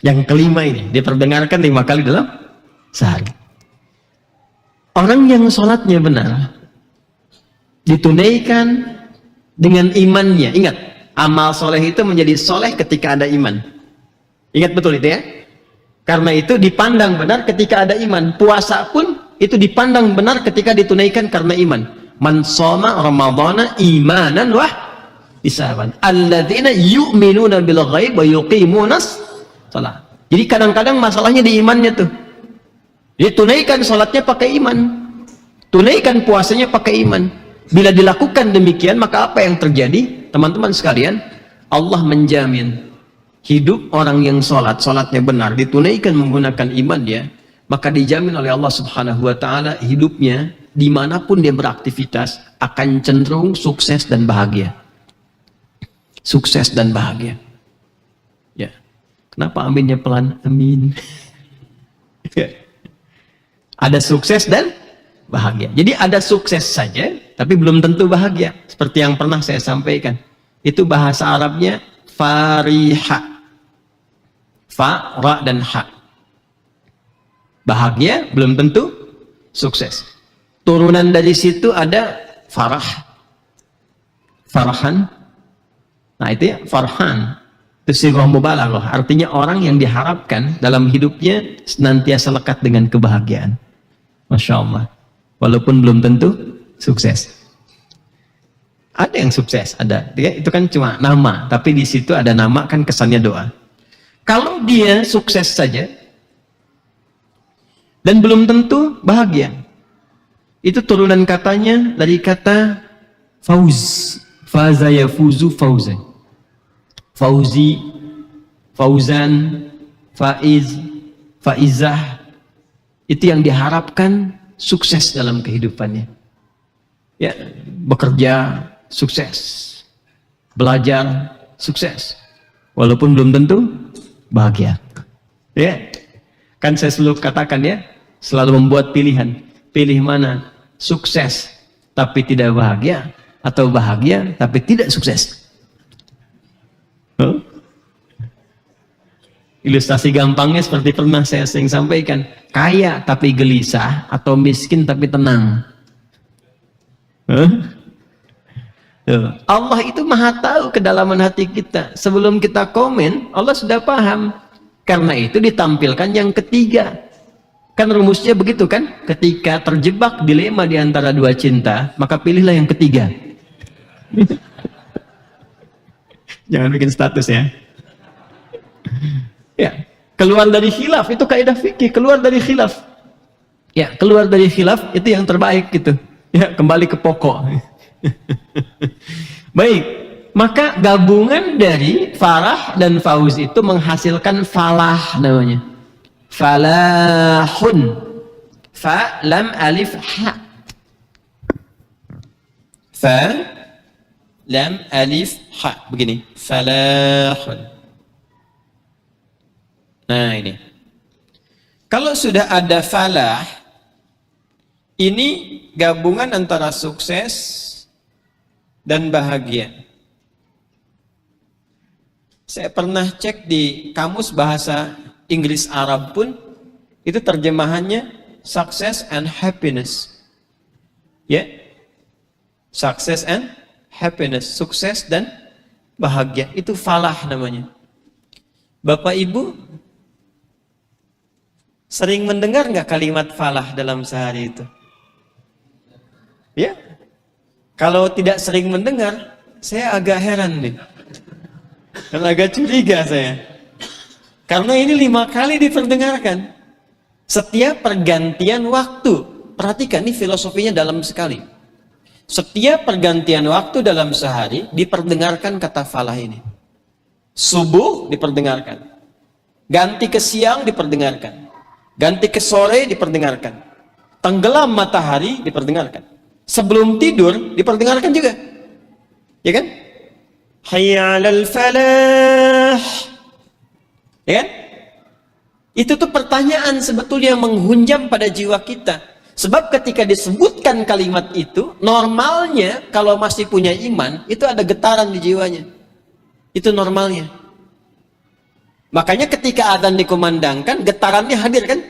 Yang kelima ini diperdengarkan 5 kali dalam sehari. Orang yang sholatnya benar, ditunaikan dengan imannya. Ingat, amal soleh itu menjadi soleh ketika ada iman. Ingat betul itu ya. Karena itu dipandang benar ketika ada iman. Puasa pun itu dipandang benar ketika ditunaikan karena iman. Man shoma ramadhana imanan wah ihtisaban. Alladzina yu'minuna bil ghaib wa yuqimunas shalah. Jadi kadang-kadang masalahnya di imannya tuh. Jadi tunaikan sholatnya pakai iman, tunaikan puasanya pakai iman. Bila dilakukan demikian, maka apa yang terjadi? Teman-teman sekalian, Allah menjamin hidup orang yang sholatnya benar, ditunaikan menggunakan iman dia, maka dijamin oleh Allah Subhanahu wa Ta'ala hidupnya dimanapun dia beraktivitas akan cenderung sukses dan bahagia. Sukses dan bahagia. Ya, kenapa aminnya pelan? Amin. Ya. Ada sukses dan bahagia. Jadi ada sukses saja, tapi belum tentu bahagia. Seperti yang pernah saya sampaikan. Itu bahasa Arabnya fariha. Fa, ra, dan ha. Bahagia belum tentu sukses. Turunan dari situ ada farah. Farahan. Nah itu ya, farhan. Itu sighah mubalaghah. Artinya orang yang diharapkan dalam hidupnya senantiasa lekat dengan kebahagiaan. Masya Allah. Walaupun belum tentu sukses. Ada yang sukses, ada. Itu kan cuma nama, tapi di situ ada nama kan kesannya doa. Kalau dia sukses saja dan belum tentu bahagia. Itu turunan katanya dari kata fauz. Faza yafuzu fauzan. Fauzi, fauzan, faiz, faizah. Itu yang diharapkan sukses dalam kehidupannya. Ya, bekerja sukses, belajar sukses, walaupun belum tentu bahagia. Ya, kan saya selalu katakan ya, selalu membuat pilihan. Pilih mana? Sukses tapi tidak bahagia, atau bahagia tapi tidak sukses. Huh? Ilustrasi gampangnya seperti pernah saya sering sampaikan, kaya tapi gelisah atau miskin tapi tenang. Allah itu maha tahu kedalaman hati kita. Sebelum kita komen, Allah sudah paham. Karena itu ditampilkan yang ketiga. Kan rumusnya begitu kan? Ketika terjebak dilema di antara dua cinta, maka pilihlah yang ketiga. Jangan bikin status ya. Ya, keluar dari khilaf itu kaidah fikih, keluar dari khilaf. Ya, keluar dari khilaf itu yang terbaik gitu. Ya, kembali ke pokok. Baik, maka gabungan dari farah dan fauz itu menghasilkan falah namanya. Falahun. Fa lam alif ha. Fa lam alif ha. Begini. Falahun. Nah ini, kalau sudah ada falah, ini gabungan antara sukses dan bahagia. Saya pernah cek di kamus bahasa Inggris Arab pun, itu terjemahannya success and happiness. Ya, success and happiness, sukses dan bahagia, itu falah namanya. Bapak Ibu sering mendengar nggak kalimat falah dalam sehari itu? Ya, kalau tidak sering mendengar, saya agak heran nih, dan agak curiga saya, karena ini 5 kali diperdengarkan. Setiap pergantian waktu, perhatikan ini filosofinya dalam sekali. Setiap pergantian waktu dalam sehari diperdengarkan kata falah ini. Subuh diperdengarkan. Ganti ke siang diperdengarkan. Ganti ke sore diperdengarkan. Tenggelam matahari diperdengarkan. Sebelum tidur diperdengarkan juga. Ya kan? Hayya 'alal falah. Ya kan? Itu tuh pertanyaan sebetulnya yang menghunjam pada jiwa kita. Sebab ketika disebutkan kalimat itu, normalnya kalau masih punya iman, itu ada getaran di jiwanya. Itu normalnya. Makanya ketika adzan dikumandangkan, getarannya hadir kan?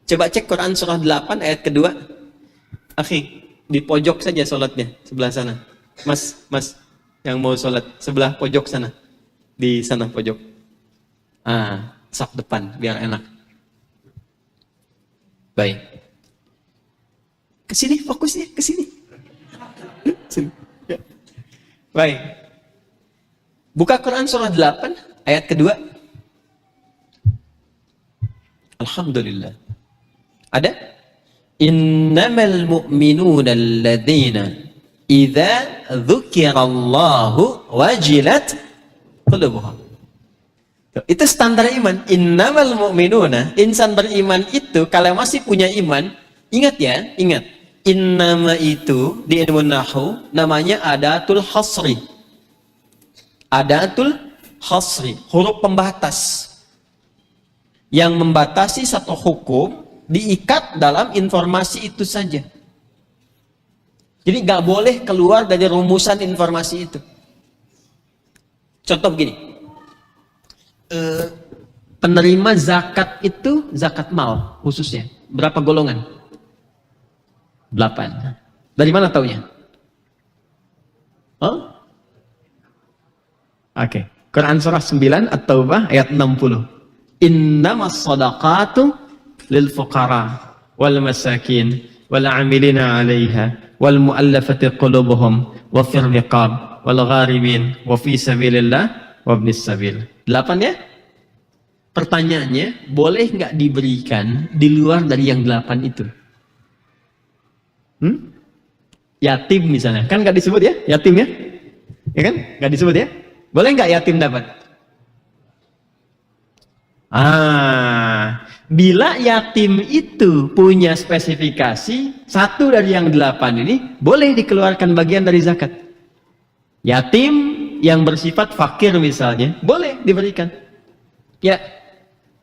Coba cek Quran surah 8 ayat kedua. Akhi, di pojok saja sholatnya, sebelah sana. Mas, yang mau sholat, sebelah pojok sana. Di sana pojok. Saf depan, biar enak. Baik. Kesini, fokusnya, kesini. Sini. Ya. Baik. Buka Quran surah 8, ayat kedua. Alhamdulillah. Ada? Innamal mu'minuna alladzina idza dzukirallahu wajilat qulubuhum. Itu standar iman. Innamal mu'minuna, insan beriman itu kalau masih punya iman, ingat ya, ingat. Innama itu di ilmu nahwu namanya adatul hasri. Adatul hasri, huruf pembatas yang membatasi satu hukum diikat dalam informasi itu saja. Jadi nggak boleh keluar dari rumusan informasi itu. Contoh begini, penerima zakat itu zakat mal khususnya berapa golongan? 8. Dari mana taunya? Oh? Oke. Quran surah 9 At-Taubah ayat 60. Innamas shadaqatu lil fuqara wal masakin wal 'amilina 'alaiha wal mu'allafati qulubuhum wa fir riqab wal gharimin wa fi sabilillah wa ibnis sabil. 8 ya? Pertanyaannya, boleh nggak diberikan di luar dari yang 8 itu? Yatim misalnya, kan nggak disebut ya, yatim ya? Ya kan? Nggak disebut ya? Boleh nggak yatim dapat? Bila yatim itu punya spesifikasi satu dari yang 8 ini, boleh dikeluarkan bagian dari zakat. Yatim yang bersifat fakir misalnya, boleh diberikan. Ya,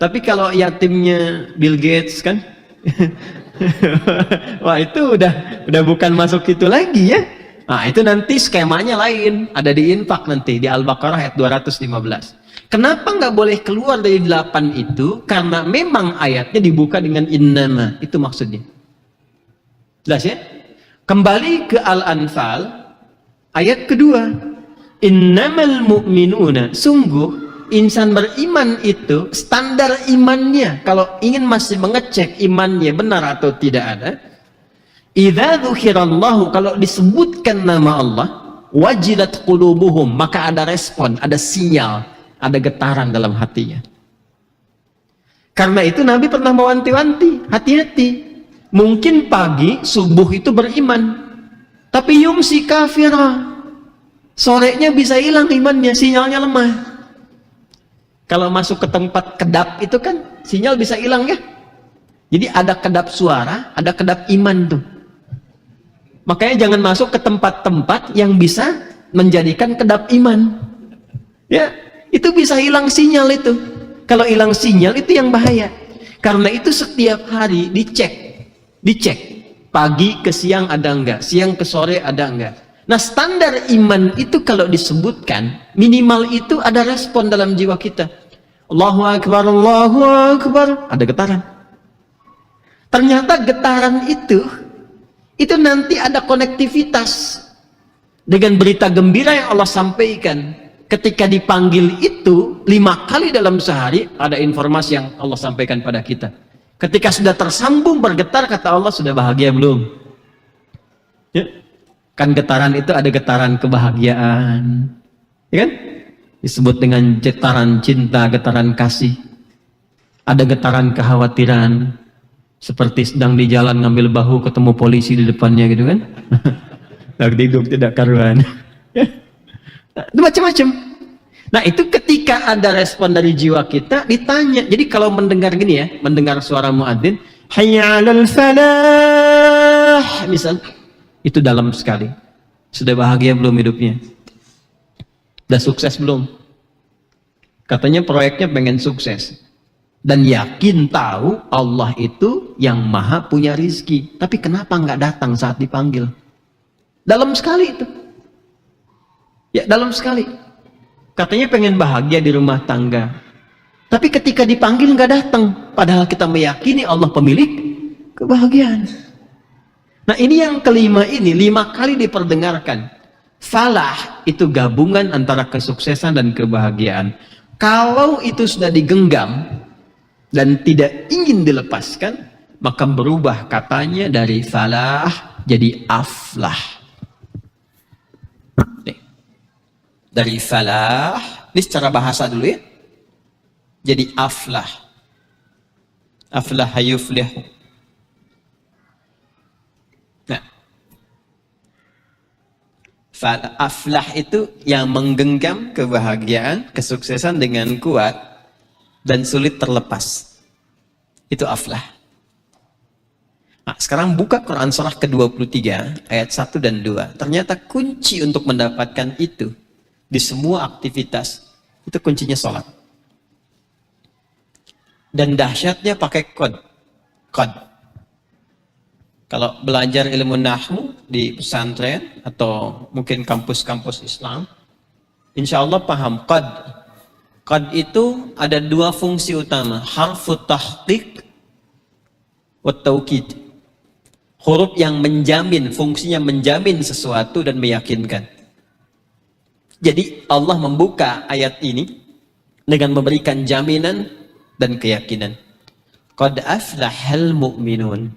tapi kalau yatimnya Bill Gates kan, wah itu udah bukan masuk itu lagi ya. Nah itu nanti skemanya lain, ada di infak nanti di Al-Baqarah ayat 215. Kenapa nggak boleh keluar dari 8 itu? Karena memang ayatnya dibuka dengan innama, itu maksudnya. Jelas ya? Kembali ke Al-Anfal ayat kedua, innamal mu'minuna, sungguh insan beriman itu standar imannya, kalau ingin masih mengecek imannya benar atau tidak ada, idza dzukirallahu, kalau disebutkan nama Allah, wajilat qulubuhum, maka ada respon, ada sinyal, ada getaran dalam hatinya. Karena itu Nabi pernah mewanti-wanti, hati-hati. Mungkin pagi subuh itu beriman, tapi yumsi kafirah, sorenya bisa hilang imannya, sinyalnya lemah. Kalau masuk ke tempat kedap itu kan sinyal bisa hilang ya. Jadi ada kedap suara, ada kedap iman tuh. Makanya jangan masuk ke tempat-tempat yang bisa menjadikan kedap iman. Ya, itu bisa hilang sinyal itu. Kalau hilang sinyal itu yang bahaya. Karena itu setiap hari dicek. Pagi ke siang ada enggak, siang ke sore ada enggak. Nah standar iman itu kalau disebutkan, minimal itu ada respon dalam jiwa kita. Allahu Akbar, Allahu Akbar, ada getaran. Ternyata getaran itu nanti ada konektivitas dengan berita gembira yang Allah sampaikan. Ketika dipanggil itu 5 kali dalam sehari, ada informasi yang Allah sampaikan pada kita. Ketika sudah tersambung bergetar, kata Allah, sudah bahagia belum? Ya. Kan getaran itu ada getaran kebahagiaan, ya kan? Disebut dengan getaran cinta, getaran kasih. ada getaran kekhawatiran, seperti sedang di jalan ngambil bahu ketemu polisi di depannya gitu kan. Tidur tidak karuan. Macam-macam. Nah itu ketika ada respon dari jiwa kita ditanya. Jadi kalau mendengar gini ya, mendengar suara muadzin, hayya 'alal falah, misal, itu dalam sekali. Sudah bahagia belum hidupnya? Sudah sukses belum? Katanya proyeknya pengen sukses. Dan yakin tahu Allah itu yang maha punya rizki. Tapi kenapa nggak datang saat dipanggil? Dalam sekali itu. Ya dalam sekali. Katanya pengen bahagia di rumah tangga. Tapi ketika dipanggil nggak datang. Padahal kita meyakini Allah pemilik kebahagiaan. Nah ini yang kelima ini 5 kali diperdengarkan. Falah itu gabungan antara kesuksesan dan kebahagiaan. Kalau itu sudah digenggam dan tidak ingin dilepaskan, maka berubah katanya dari falah jadi aflah. Nih. Dari falah, ini secara bahasa dulu ya, jadi aflah. Aflah yuflih. Nah, aflah itu yang menggenggam kebahagiaan, kesuksesan dengan kuat dan sulit terlepas. Itu aflah. Nah, sekarang buka Quran surah ke-23 ayat 1 dan 2. Ternyata kunci untuk mendapatkan itu di semua aktivitas itu kuncinya sholat. Dan dahsyatnya pakai kod. Kalau belajar ilmu nahwu di pesantren atau mungkin kampus-kampus Islam, insya Allah paham qad. Qad itu ada 2 fungsi utama, harfu tahqiq wa taukid. Huruf yang menjamin, fungsinya menjamin sesuatu dan meyakinkan. Jadi Allah membuka ayat ini dengan memberikan jaminan dan keyakinan. Qad aflahal mu'minun.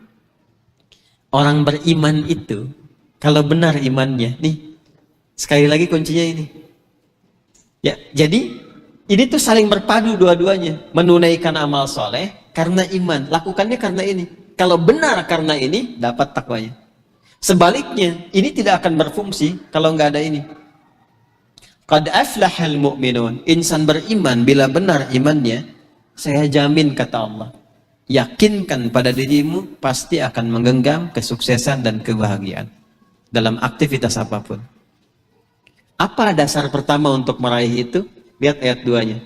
Orang beriman itu, kalau benar imannya, nih, sekali lagi kuncinya ini. Ya, jadi ini tuh saling berpadu dua-duanya. Menunaikan amal soleh karena iman, lakukannya karena ini. Kalau benar karena ini, dapat takwanya. Sebaliknya, ini tidak akan berfungsi kalau nggak ada ini. Qad aflahal mu'minun. Insan beriman bila benar imannya, saya jamin kata Allah, yakinkan pada dirimu pasti akan menggenggam kesuksesan dan kebahagiaan dalam aktivitas apapun. Apa dasar pertama untuk meraih itu? Lihat ayat 2-nya.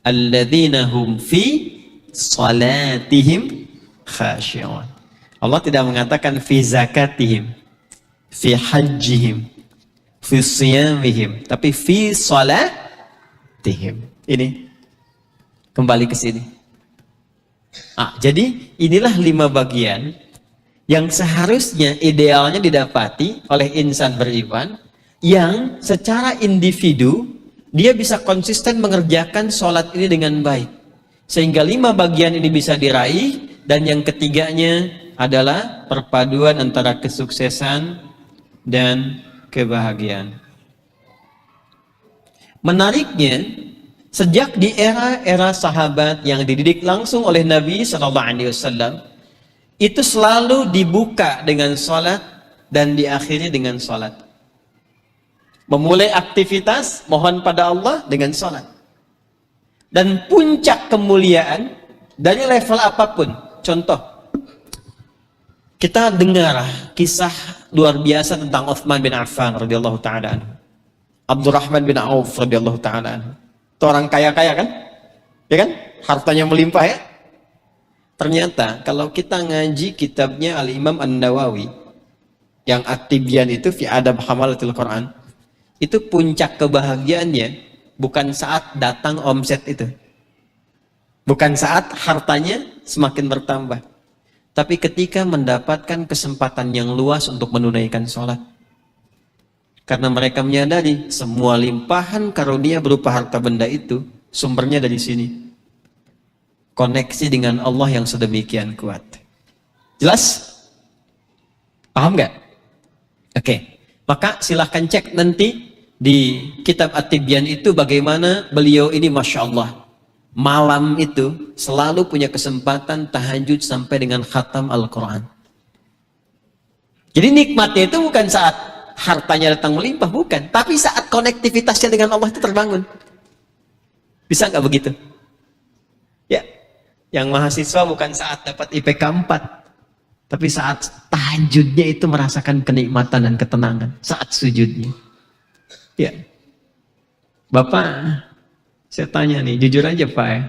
Alladzina hum fi salatihim khashi'un. Allah tidak mengatakan fi zakatihim, fi hajjihim, fi siyamihim, tapi fi salatihim. Ini kembali ke sini. Jadi inilah 5 bagian yang seharusnya idealnya didapati oleh insan beriman yang secara individu dia bisa konsisten mengerjakan sholat ini dengan baik. Sehingga 5 bagian ini bisa diraih, dan yang ketiganya adalah perpaduan antara kesuksesan dan kebahagiaan. Menariknya, sejak di era sahabat yang dididik langsung oleh Nabi SAW, itu selalu dibuka dengan sholat dan diakhiri dengan sholat. Memulai aktivitas, mohon pada Allah dengan sholat. Dan puncak kemuliaan dari level apapun. Contoh, kita dengar kisah luar biasa tentang Utsman bin Affan radhiyallahu taala anhu, Abdurrahman bin Auf radhiyallahu taala anhu. Itu orang kaya-kaya kan? Ya kan? Hartanya melimpah ya? Ternyata kalau kita ngaji kitabnya Al-Imam An-Nawawi yang At-Tibyan itu fi adab hamalatil Quran, itu puncak kebahagiaannya bukan saat datang omset itu. Bukan saat hartanya semakin bertambah. Tapi ketika mendapatkan kesempatan yang luas untuk menunaikan sholat. Karena mereka menyadari semua limpahan karunia berupa harta benda itu sumbernya dari sini. Koneksi dengan Allah yang sedemikian kuat. Jelas? Paham nggak? Oke. Maka silahkan cek nanti di kitab At-Tibyan itu bagaimana beliau ini Masya Allah malam itu selalu punya kesempatan tahajud sampai dengan khatam Al-Quran. Jadi nikmatnya itu bukan saat hartanya datang melimpah, bukan. Tapi saat konektivitasnya dengan Allah itu terbangun. Bisa nggak begitu? Ya, yang mahasiswa bukan saat dapat IPK 4, tapi saat tahajudnya itu merasakan kenikmatan dan ketenangan. Saat sujudnya. Ya, Bapak, saya tanya nih, jujur aja Pak ya,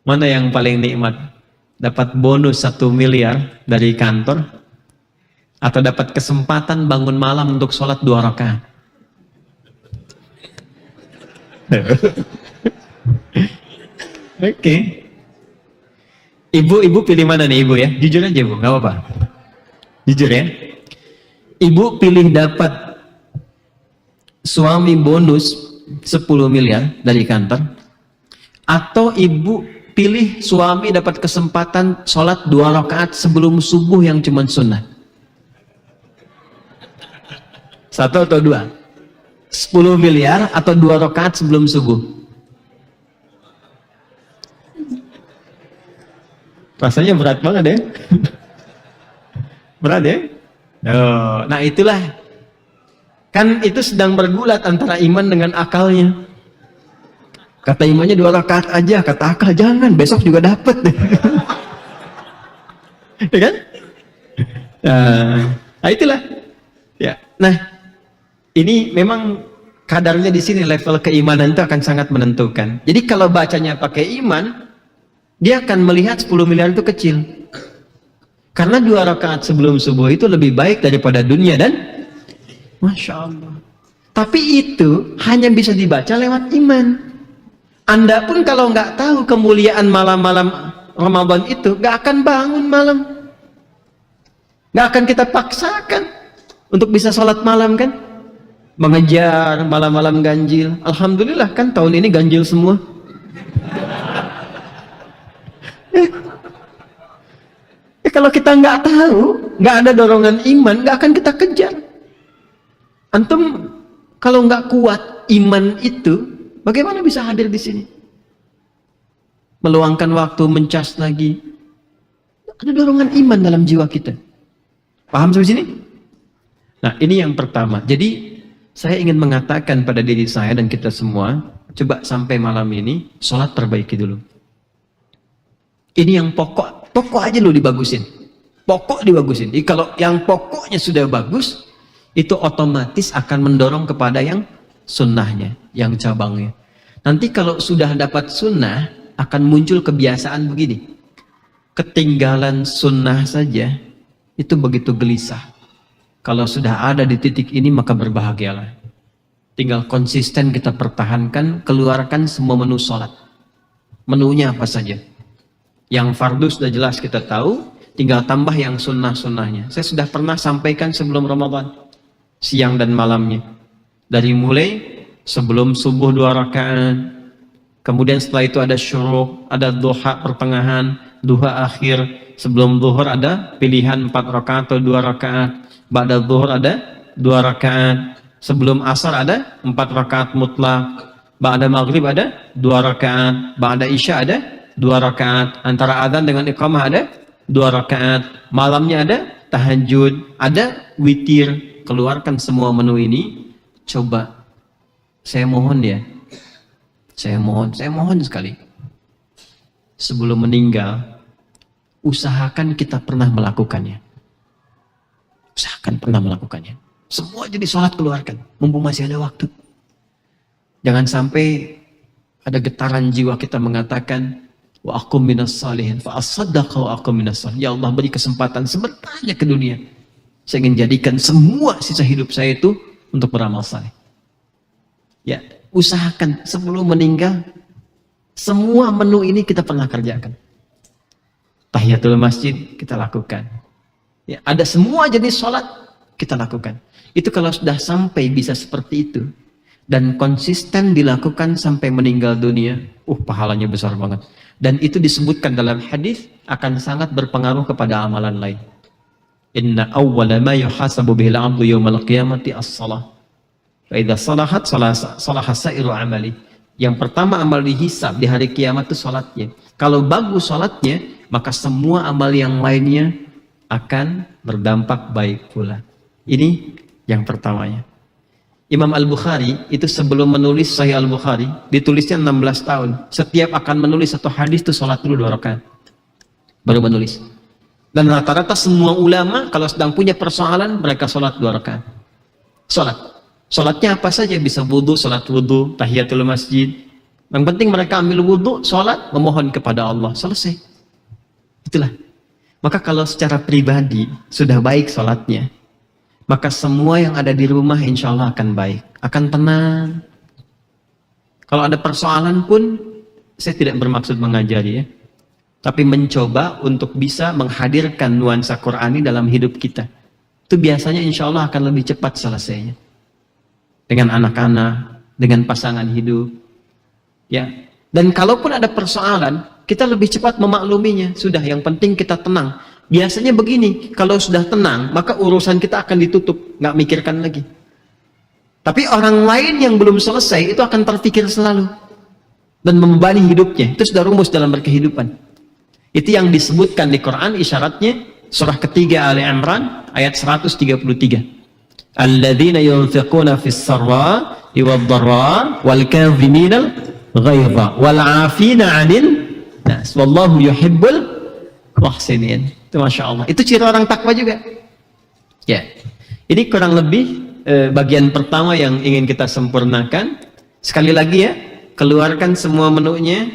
mana yang paling nikmat? Dapat bonus 1 miliar dari kantor, atau dapat kesempatan bangun malam untuk sholat 2 rakaat? Oke. Ibu pilih mana nih ibu ya? Jujur aja bu, nggak apa-apa. Jujur ya. Ibu pilih dapat suami bonus 10 miliar dari kantor, atau ibu pilih suami dapat kesempatan sholat 2 rakaat sebelum subuh yang cuma sunnah? 1 atau 2? 10 miliar atau 2 rakaat sebelum subuh? Rasanya berat banget ya. Berat ya. Oh, nah itulah. Kan itu sedang bergulat antara iman dengan akalnya. Kata imannya 2 rakaat aja, kata akal jangan, besok juga dapat. Ya kan? Nah itulah. Ya. Nah, ini memang kadarnya di sini, level keimanan itu akan sangat menentukan. Jadi kalau bacanya pakai iman, dia akan melihat 10 miliar itu kecil. Karena 2 rakaat sebelum subuh itu lebih baik daripada dunia dan Masya Allah. Tapi itu hanya bisa dibaca lewat iman. Anda pun kalau nggak tahu kemuliaan malam-malam Ramadan itu, nggak akan bangun malam. Nggak akan kita paksakan untuk bisa sholat malam kan? Mengejar malam-malam ganjil. Alhamdulillah kan tahun ini ganjil semua. Kalau kita nggak tahu, nggak ada dorongan iman, nggak akan kita kejar. Antum kalau nggak kuat iman itu, bagaimana bisa hadir di sini? Meluangkan waktu, mencas lagi. Ada dorongan iman dalam jiwa kita. Paham sampai sini? Nah, ini yang pertama. Jadi, saya ingin mengatakan pada diri saya dan kita semua, coba sampai malam ini, sholat perbaiki dulu. Ini yang pokok aja lo dibagusin. Pokok dibagusin. Jadi kalau yang pokoknya sudah bagus, itu otomatis akan mendorong kepada yang sunnahnya, yang cabangnya. Nanti kalau sudah dapat sunnah, akan muncul kebiasaan begini. Ketinggalan sunnah saja, itu begitu gelisah. Kalau sudah ada di titik ini, maka berbahagialah. Tinggal konsisten kita pertahankan, keluarkan semua menu sholat. Menunya apa saja. Yang fardu sudah jelas kita tahu, tinggal tambah yang sunnah-sunnahnya. Saya sudah pernah sampaikan sebelum Ramadan, siang dan malamnya. Dari mulai sebelum subuh 2 rakaat, kemudian setelah itu ada syuruk, ada duha pertengahan, duha akhir, sebelum zuhur ada pilihan 4 rakaat atau 2 rakaat, ba'da zuhur ada 2 rakaat, sebelum asar ada 4 rakaat mutlak, ba'da maghrib ada 2 rakaat, ba'da isya ada 2 rakaat, antara adzan dengan iqamah ada 2 rakaat, malamnya ada tahajud, ada witir. Keluarkan semua menu ini. Coba, saya mohon ya, saya mohon sekali, sebelum meninggal, usahakan kita pernah melakukannya. Usahakan pernah melakukannya. Semua jadi sholat keluarkan, mumpung masih ada waktu. Jangan sampai ada getaran jiwa kita mengatakan, wa akum minas salihin, fa asaddaqa wa akum minas salihin. Ya Allah, beri kesempatan sebentar aja ke dunia. Saya ingin jadikan semua sisa hidup saya itu untuk beramal saleh. Ya, usahakan sebelum meninggal, semua menu ini kita pernah kerjakan. Tahiyatul masjid kita lakukan. Ya, ada semua jenis sholat kita lakukan. Itu kalau sudah sampai bisa seperti itu dan konsisten dilakukan sampai meninggal dunia, pahalanya besar banget. Dan itu disebutkan dalam hadis akan sangat berpengaruh kepada amalan lain. Inna awwala ma yuhasabu bihil 'abdu yaumal qiyamati as-shalah. Fa idza salahat salaha sa'iru amali. Yang pertama amal dihisab di hari kiamat itu sholatnya. Kalau bagus sholatnya, maka semua amal yang lainnya akan berdampak baik pula. Ini yang pertamanya. Imam Al-Bukhari itu sebelum menulis Sahih Al-Bukhari, ditulisnya 16 tahun. Setiap akan menulis satu hadis itu sholat dulu 2 rakaat. Baru menulis. Dan rata-rata semua ulama kalau sedang punya persoalan, mereka sholat 2 rakaat. Sholatnya apa saja, bisa wudhu, sholat wudhu, tahiyatul masjid. Yang penting mereka ambil wudhu, sholat, memohon kepada Allah. Selesai. Itulah. Maka kalau secara pribadi sudah baik sholatnya, maka semua yang ada di rumah insya Allah akan baik. Akan tenang. Kalau ada persoalan pun, saya tidak bermaksud mengajari ya. Tapi mencoba untuk bisa menghadirkan nuansa Qur'ani dalam hidup kita. Itu biasanya insya Allah akan lebih cepat selesainya. Dengan anak-anak, dengan pasangan hidup. Ya. Dan kalaupun ada persoalan, kita lebih cepat memakluminya. Sudah, yang penting kita tenang. Biasanya begini, kalau sudah tenang, maka urusan kita akan ditutup, nggak mikirkan lagi. Tapi orang lain yang belum selesai, itu akan terpikir selalu. Dan membebani hidupnya. Itu sudah rumus dalam berkehidupan. Itu yang disebutkan di Quran, isyaratnya, surah ketiga Ali Imran, ayat 133. Alladzina yunfiquna fis sarra wad dharra wal kadhiminal ghaidha wal 'afina 'anil nas wallahu yuhibbul muhsinin. Itu Masya Allah. Itu ciri orang takwa juga. Ya. Ini kurang lebih bagian pertama yang ingin kita sempurnakan. Sekali lagi ya, keluarkan semua menunya,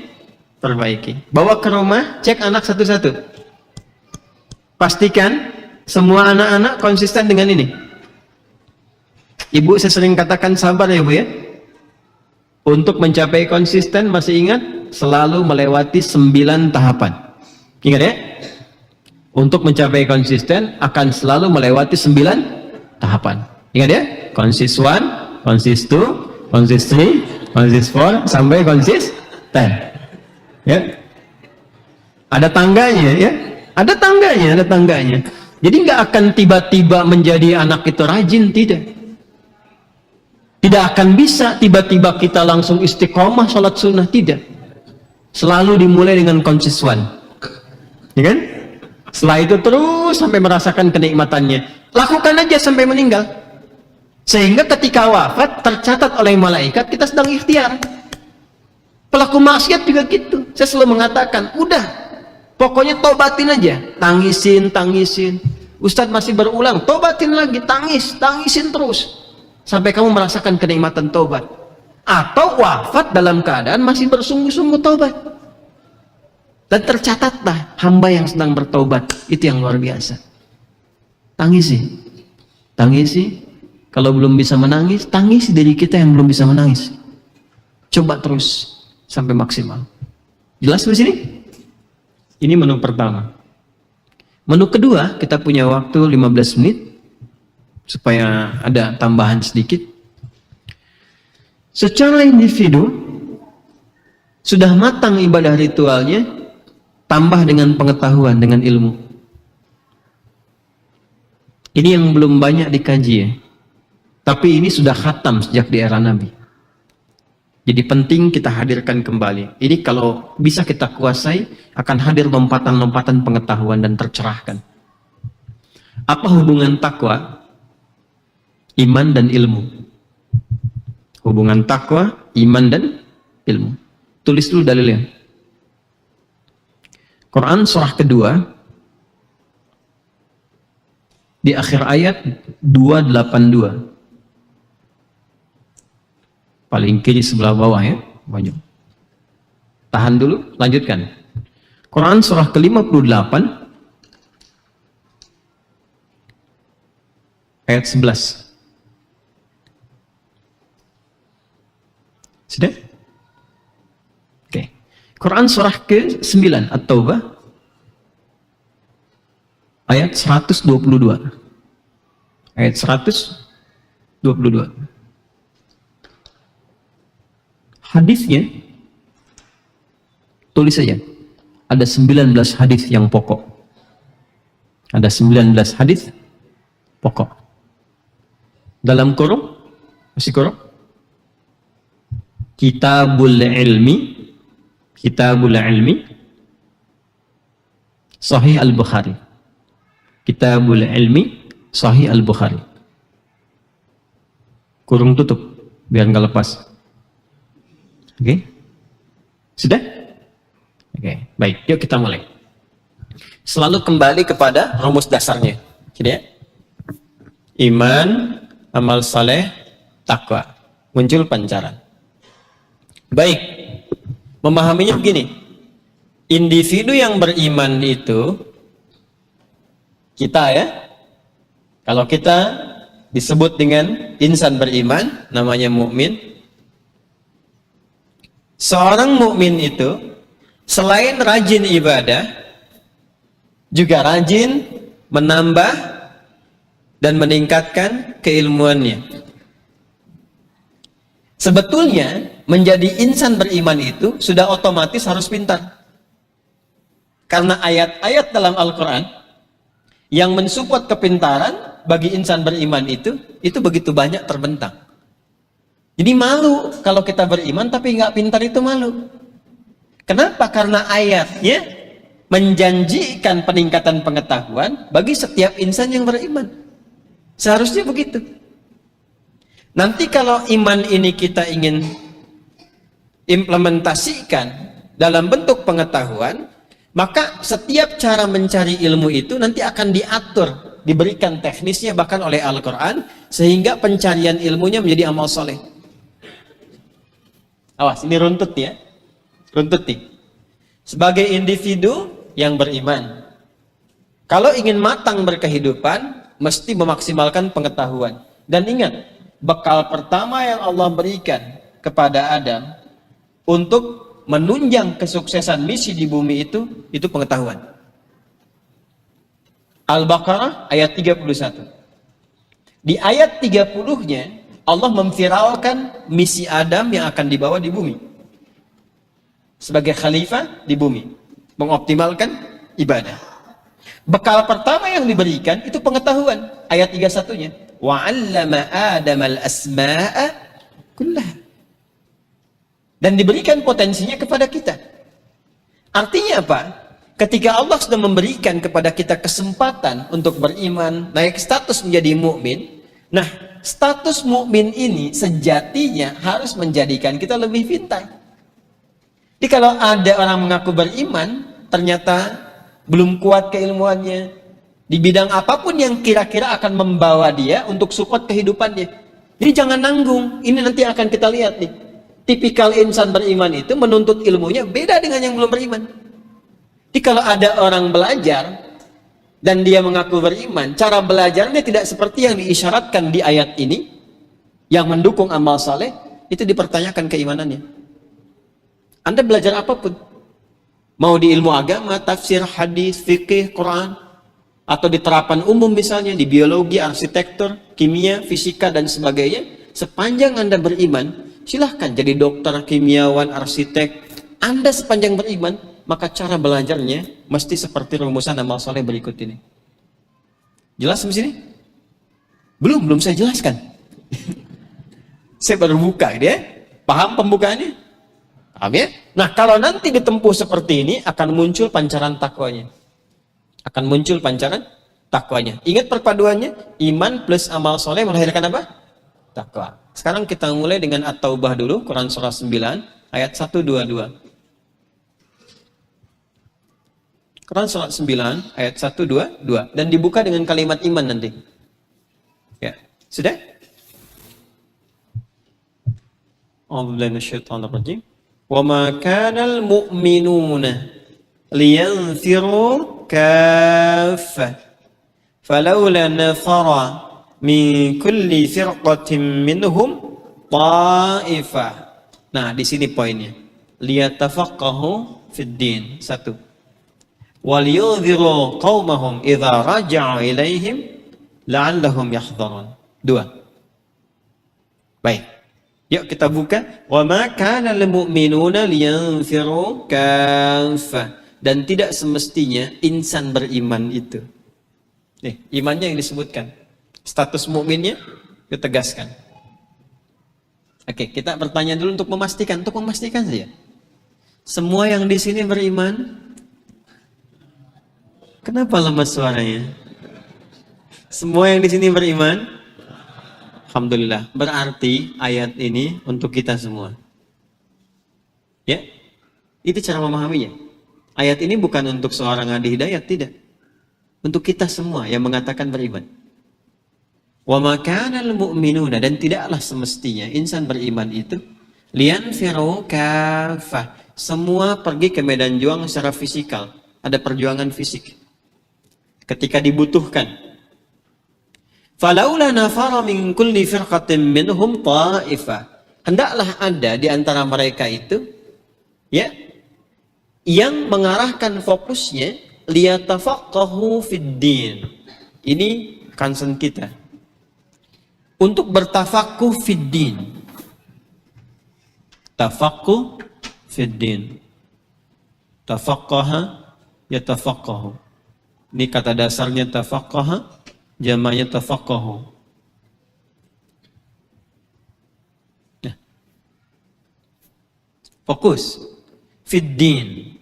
perbaiki. Bawa ke rumah, cek anak satu-satu. Pastikan semua anak-anak konsisten dengan ini. Ibu saya sering katakan sabar ya Bu ya. Untuk mencapai konsisten, masih ingat? Selalu melewati 9 tahapan. Ingat ya? Untuk mencapai konsisten akan selalu melewati 9 tahapan. Ingat ya? Konsis 1, konsis 2, konsis 3, konsis 4 sampai konsis 10. Ya. Ada tangganya ya. Ada tangganya. Jadi nggak akan tiba-tiba menjadi anak itu rajin, tidak. Tidak akan bisa tiba-tiba kita langsung istiqomah sholat sunnah, tidak. Selalu dimulai dengan konsis 1. Ya kan? Setelah itu terus sampai merasakan kenikmatannya. Lakukan aja sampai meninggal. Sehingga ketika wafat tercatat oleh malaikat kita sedang ikhtiar. Pelaku maksiat juga gitu. Saya selalu mengatakan, udah, pokoknya tobatin aja. Tangisin. Ustadz masih berulang, tobatin lagi, tangisin terus. Sampai kamu merasakan kenikmatan tobat. Atau wafat dalam keadaan masih bersungguh-sungguh tobat. Dan tercatatlah hamba yang sedang bertobat. Itu yang luar biasa. Tangisi. Kalau belum bisa menangis, tangisi diri kita yang belum bisa menangis. Coba terus sampai maksimal. Jelas di sini? Ini menu pertama. Menu kedua, kita punya waktu 15 menit supaya ada tambahan sedikit. Secara individu sudah matang ibadah ritualnya, tambah dengan pengetahuan, dengan ilmu. Ini yang belum banyak dikaji ya. Tapi ini sudah khatam sejak di era Nabi. Jadi penting kita hadirkan kembali. Ini kalau bisa kita kuasai, akan hadir lompatan-lompatan pengetahuan dan tercerahkan. Apa hubungan takwa, iman dan ilmu? Hubungan takwa, iman dan ilmu. Tulis dulu dalilnya. Quran surah kedua, di akhir ayat 282. Paling kiri sebelah bawah ya, banyak. Tahan dulu, lanjutkan. Quran surah ke-58 ayat 11. Sudah? Oke. Quran surah ke-9 At-Taubah ayat 122. Ayat 122. Hadisnya tulis saja. Ada 19 hadis yang pokok. Ada 19 hadis pokok. Dalam kurung, masih kurung? Kitabul ilmi, Kitabul ilmi, Sahih al-Bukhari. Kitabul ilmi, Sahih al-Bukhari. Kurung tutup biar nggak lepas. Oke? Sudah? Oke, baik. Yuk kita mulai. Selalu kembali kepada rumus dasarnya. Gitu ya. Iman, amal saleh, takwa. Muncul pancaran. Baik. Memahaminya begini. Individu yang beriman itu kita ya. Kalau kita disebut dengan insan beriman, namanya mukmin. Seorang mukmin itu selain rajin ibadah, juga rajin menambah dan meningkatkan keilmuannya. Sebetulnya menjadi insan beriman itu sudah otomatis harus pintar. Karena ayat-ayat dalam Al-Quran yang mensupport kepintaran bagi insan beriman itu begitu banyak terbentang. Jadi malu kalau kita beriman tapi nggak pintar, itu malu. Kenapa? Karena ayatnya menjanjikan peningkatan pengetahuan bagi setiap insan yang beriman. Seharusnya begitu. Nanti kalau iman ini kita ingin implementasikan dalam bentuk pengetahuan, maka setiap cara mencari ilmu itu nanti akan diatur, diberikan teknisnya bahkan oleh Al-Quran, sehingga pencarian ilmunya menjadi amal soleh. Awas, ini runtut ya. Runtut nih. Sebagai individu yang beriman, kalau ingin matang berkehidupan, mesti memaksimalkan pengetahuan. Dan ingat, bekal pertama yang Allah berikan kepada Adam untuk menunjang kesuksesan misi di bumi itu pengetahuan. Al-Baqarah ayat 31. Di ayat 30-nya Allah memviralkan misi Adam yang akan dibawa di bumi sebagai khalifah di bumi, mengoptimalkan ibadah. Bekal pertama yang diberikan itu pengetahuan. Ayat 31-nya, wa 'allama Adam al-asma'a kullaha. Dan diberikan potensinya kepada kita. Artinya apa? Ketika Allah sudah memberikan kepada kita kesempatan untuk beriman, naik status menjadi mukmin. Nah, status mukmin ini sejatinya harus menjadikan kita lebih pintar. Jadi kalau ada orang mengaku beriman, ternyata belum kuat keilmuannya di bidang apapun yang kira-kira akan membawa dia untuk support kehidupannya. Jadi jangan nanggung. Ini nanti akan kita lihat nih. Tipikal insan beriman itu menuntut ilmunya beda dengan yang belum beriman. Jadi kalau ada orang belajar dan dia mengaku beriman, cara belajarnya tidak seperti yang diisyaratkan di ayat ini, yang mendukung amal saleh, itu dipertanyakan keimanannya. Anda belajar apapun, mau di ilmu agama, tafsir, hadis, fikih, Quran, atau di terapan umum misalnya, di biologi, arsitektur, kimia, fisika, dan sebagainya, sepanjang Anda beriman, silahkan jadi dokter, kimiawan, arsitek. Anda sepanjang beriman, maka cara belajarnya mesti seperti rumusan amal soleh berikut ini. Jelas di sini? Belum saya jelaskan. Saya baru buka dia. Paham pembukaannya? Paham ya? Nah, kalau nanti ditempuh seperti ini, akan muncul pancaran takwanya. Akan muncul pancaran takwanya. Ingat perpaduannya, iman plus amal soleh melahirkan apa? Takwa. Sekarang kita mulai dengan At-Taubah dulu, Quran surah 9, ayat 122. Quran surah 9, ayat 122. Dan dibuka dengan kalimat iman nanti. Ya, sudah? A'udzubillahi minasyaitonir وَمَا كَانَ الْمُؤْمِنُونَ لِيَنْفِرُوا كَافَّةً فَلَوْلَا نَفَرَ مِنْ كُلِّ فِرْقَةٍ مِّنْهُمْ طَائِفَةٌ. Nah, di sini poinnya. لِيَتَفَقَّهُ فِي الدِّينِ. 1. وَلِيُنْذِرُوا قَوْمَهُمْ إِذَا رَجَعُوا إِلَيْهِمْ لَعَلَّهُمْ يَحْذَرُونَ. 2. Baik. Yuk kita buka. Wa ma kana lil mu'minuna liyanfiru kaffah. Dan tidak semestinya insan beriman itu. Nih, imannya yang disebutkan. Status mukminnya ditegaskan. Oke, kita bertanya dulu untuk memastikan saja. Semua yang di sini beriman? Kenapa lemas suaranya? Semua yang di sini beriman? Alhamdulillah. Berarti ayat ini untuk kita semua. Ya, itu cara memahaminya. Ayat ini bukan untuk seorang ahli hidayat, tidak. Untuk kita semua yang mengatakan beriman. Wa ma kana al-mu'minuna, dan tidaklah semestinya insan beriman itu liyanfiru kaffah, semua pergi ke medan juang secara fisikal. Ada perjuangan fisik ketika dibutuhkan. Falaula nafara min kulli firqatin minhum ta'ifah, hendaklah ada di antara mereka itu ya yang mengarahkan fokusnya liyatafaqahu fid din. Ini concern kita untuk bertafakuh fid din. Tafakuh fid din. Tafaqqaha yatafaqqahu. Ini kata dasarnya tafaqqaha, jamaknya tafaqqahu. Nah. Fokus fid din.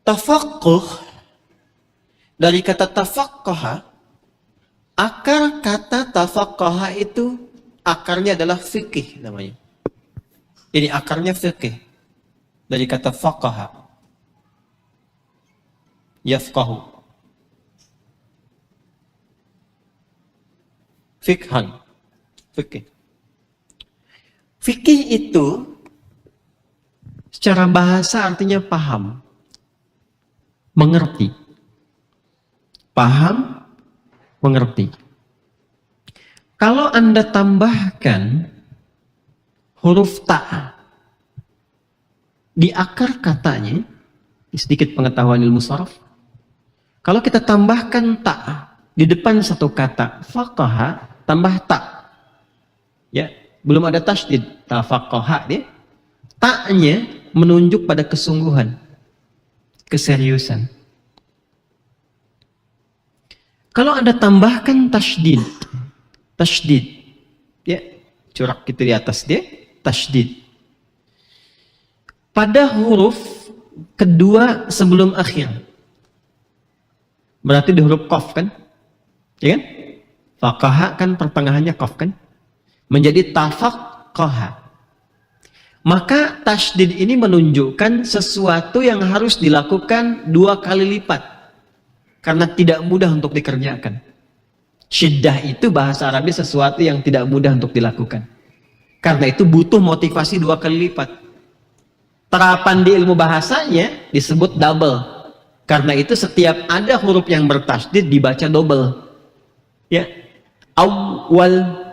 Tafaqquh dari kata tafaqqaha, akar kata tafaqqaha itu akarnya adalah fikih namanya. Ini akarnya fikih dari kata faqaha, yafqahu, fikhan, fikih. Fikih itu secara bahasa artinya paham, mengerti. Paham, mengerti. Kalau Anda tambahkan huruf ta di akar katanya, sedikit pengetahuan ilmu sharaf. Kalau kita tambahkan ta di depan satu kata faqaha, tambah ta. Ya, belum ada tasydid, tafaqaha dia. Ta-nya menunjuk pada kesungguhan, keseriusan. Kalau Anda tambahkan tasydid, ya, corak gitu di atas dia, tasydid. Pada huruf kedua sebelum akhir. Berarti di huruf qaf kan? Ya kan? Faqaha kan pertengahannya qaf kan? Menjadi tafaqqaha. Maka tasydid ini menunjukkan sesuatu yang harus dilakukan 2 kali lipat. Karena tidak mudah untuk dikerjakan. Syiddah itu bahasa Arabnya sesuatu yang tidak mudah untuk dilakukan. Karena itu butuh motivasi 2 kali lipat. Terapan di ilmu bahasanya disebut double. Karena itu setiap ada huruf yang bertasydid dibaca double. Ya, awal,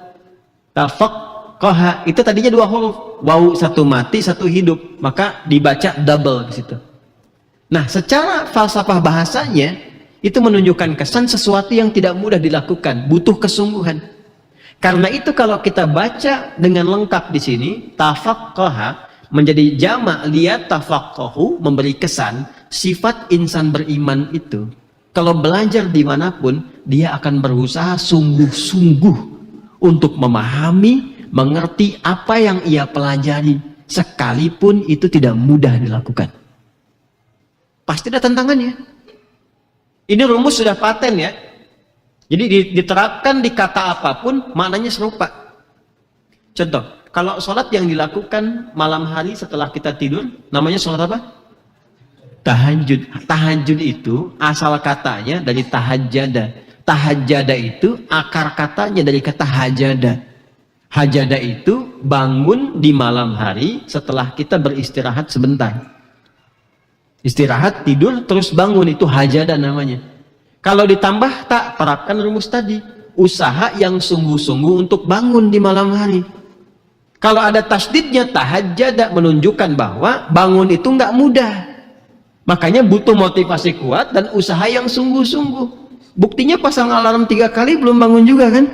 tafaqqaha, itu tadinya 2 huruf. Waw satu mati, satu hidup. Maka dibaca double di situ. Nah, secara falsafah bahasanya itu menunjukkan kesan sesuatu yang tidak mudah dilakukan, butuh kesungguhan. Karena itu kalau kita baca dengan lengkap di sini, tafaqqaha menjadi jamak liat tafaqqahu, memberi kesan sifat insan beriman itu. Kalau belajar dimanapun, dia akan berusaha sungguh-sungguh untuk memahami, mengerti apa yang ia pelajari, sekalipun itu tidak mudah dilakukan. Pasti ada tantangannya. Ini rumus sudah paten ya. Jadi diterapkan di kata apapun maknanya serupa. Contoh, kalau sholat yang dilakukan malam hari setelah kita tidur namanya sholat apa? Tahajud. Tahajud itu asal katanya dari tahajjada. Tahajjada itu akar katanya dari kata hajada. Hajada itu bangun di malam hari setelah kita beristirahat sebentar. Istirahat, tidur, terus bangun, itu hajada namanya. Kalau ditambah tak, terapkan rumus tadi. Usaha yang sungguh-sungguh untuk bangun di malam hari. Kalau ada tasdidnya, tahajjada, menunjukkan bahwa bangun itu nggak mudah. Makanya butuh motivasi kuat dan usaha yang sungguh-sungguh. Buktinya pasang alarm 3 kali belum bangun juga kan?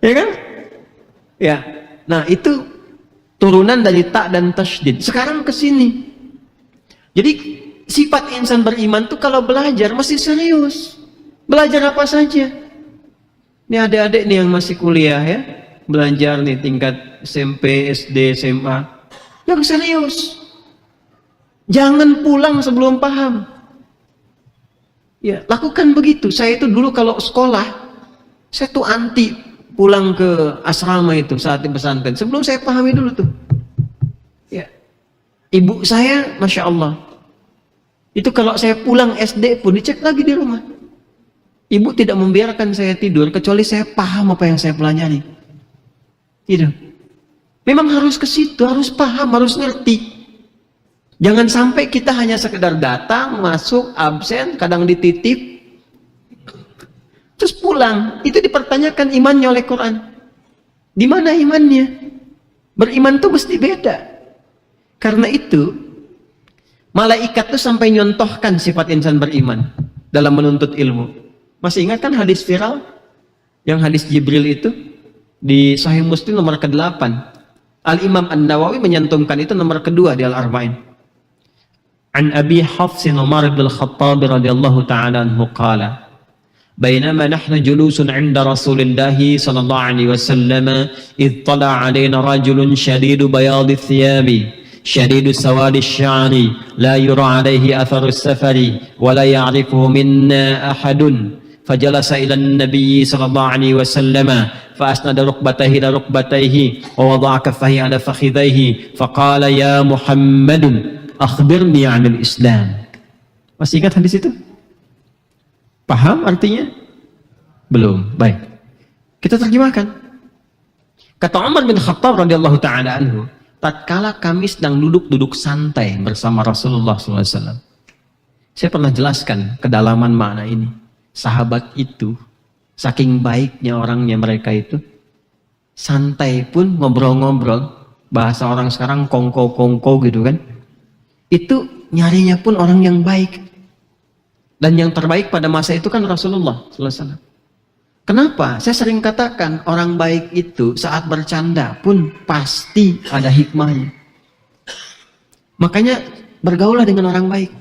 Ya kan? Ya. Nah itu turunan dari ta dan tasdid. Sekarang ke sini. Jadi sifat insan beriman tuh kalau belajar mesti serius. Belajar apa saja. Ini adik-adik nih yang masih kuliah ya, belajar nih tingkat SMP, SD, SMA, yang serius. Jangan pulang sebelum paham. Ya, lakukan begitu. Saya itu dulu kalau sekolah, saya tuh anti pulang ke asrama itu saat di pesantren. Sebelum saya pahami dulu tuh. Ya, ibu saya, masya Allah, itu kalau saya pulang SD pun dicek lagi di rumah. Ibu tidak membiarkan saya tidur kecuali saya paham apa yang saya pelajari. Gitu. Memang harus ke situ, harus paham, harus ngerti. Jangan sampai kita hanya sekedar datang, masuk, absen, kadang dititip, terus pulang. Itu dipertanyakan imannya oleh Quran. Di mana imannya? Beriman tuh mesti beda. Karena itu, malaikat tuh sampai nyontohkan sifat insan beriman dalam menuntut ilmu. Masih ingat kan hadis viral? Yang hadis Jibril itu di Sahih Muslim nomor ke-8. Al-Imam An-Nawawi menyantumkan itu nomor kedua di Al-Arba'in. An Abi Hafs Umar bin Khattab radhiyallahu ta'ala anhu qala بينما نحن جلوس عند رسول الله صلى الله عليه وسلم إذ طلع علينا رجل شديد بياض الثياب شديد سواد الشعر لا يرى عليه أثر السفر ولا يعرفه منا أحد فجلس إلى النبي صلى الله عليه وسلم فأسند ركبتيه إلى ركبتيه ووضع كفيه على فخذيه فقال يا محمد أخبرني عن الإسلام. Masih ingat hadis itu? Paham artinya? Belum. Baik. Kita terjemahkan. Kata Umar bin Khattab radhiyallahu taala anhu, tatkala kami sedang duduk santai bersama Rasulullah SAW. Saya pernah jelaskan kedalaman makna ini. Sahabat itu, saking baiknya orangnya mereka itu, santai pun ngobrol-ngobrol, bahasa orang sekarang kongko-kongko gitu kan. Itu nyarinya pun orang yang baik. Dan yang terbaik pada masa itu kan Rasulullah SAW. Kenapa? Saya sering katakan orang baik itu saat bercanda pun pasti ada hikmahnya. Makanya bergaulah dengan orang baik.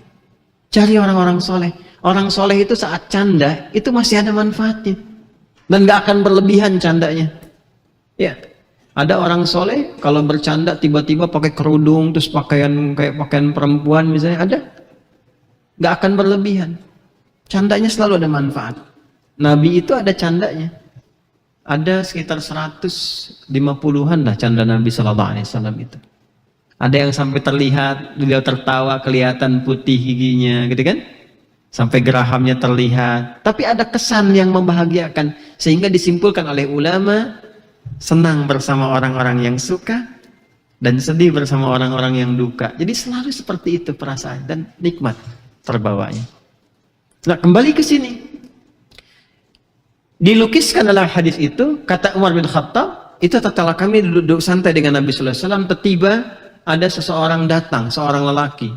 Cari orang-orang soleh. Orang soleh itu saat canda itu masih ada manfaatnya. Dan gak akan berlebihan candanya. Ya, ada orang soleh kalau bercanda tiba-tiba pakai kerudung terus pakaian kayak pakaian perempuan misalnya, ada. Gak akan berlebihan. Candanya selalu ada manfaat. Nabi itu ada candanya. Ada sekitar 150-an lah canda Nabi SAW itu. Ada yang sampai terlihat beliau tertawa, kelihatan putih giginya, gitu kan? Sampai gerahamnya terlihat. Tapi ada kesan yang membahagiakan, sehingga disimpulkan oleh ulama, senang bersama orang-orang yang suka dan sedih bersama orang-orang yang duka. Jadi selalu seperti itu perasaan dan nikmat terbawanya. Nah, kembali ke sini. Dilukiskan dalam hadis itu, kata Umar bin Khattab, itu tatkala kami duduk santai dengan Nabi sallallahu alaihi wasallam, tiba-tiba ada seseorang datang, seorang lelaki.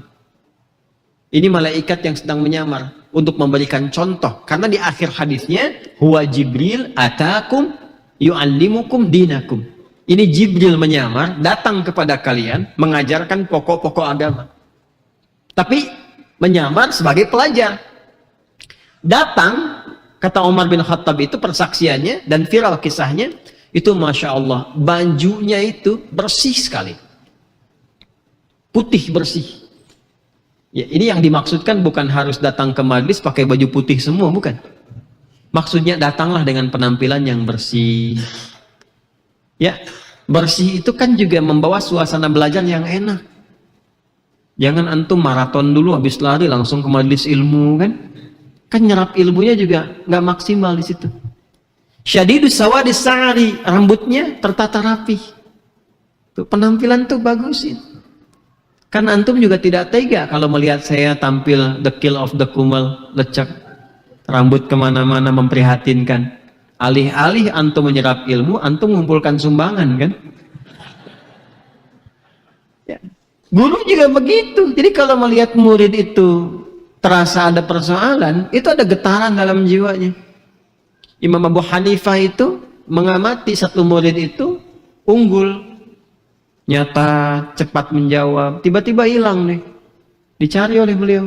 Ini malaikat yang sedang menyamar untuk memberikan contoh, karena di akhir hadisnya huwa Jibril atakum yu'allimukum dinakum. Ini Jibril menyamar datang kepada kalian mengajarkan pokok-pokok agama. Tapi menyamar sebagai pelajar. Datang, kata Umar bin Khattab itu persaksiannya dan viral kisahnya, itu Masya Allah, bajunya itu bersih sekali. Putih bersih. Ya, ini yang dimaksudkan bukan harus datang ke majlis pakai baju putih semua, bukan. Maksudnya datanglah dengan penampilan yang bersih. Ya, bersih itu kan juga membawa suasana belajar yang enak. Jangan antum maraton dulu habis lari langsung ke majlis ilmu kan. Kan nyerap ilmunya juga nggak maksimal di situ. Syadidus sawadis sa'ari, rambutnya tertata rapi. Tuh, penampilan tuh bagusin. Kan antum juga tidak tega kalau melihat saya tampil the kill of the kumal, lecek, rambut kemana-mana memprihatinkan. Alih-alih antum menyerap ilmu, antum mengumpulkan sumbangan kan. Ya. Guru juga begitu. Jadi kalau melihat murid itu terasa ada persoalan, itu ada getaran dalam jiwanya. Imam Abu Hanifah itu mengamati satu murid itu unggul, nyata, cepat menjawab, tiba-tiba hilang nih. Dicari oleh beliau.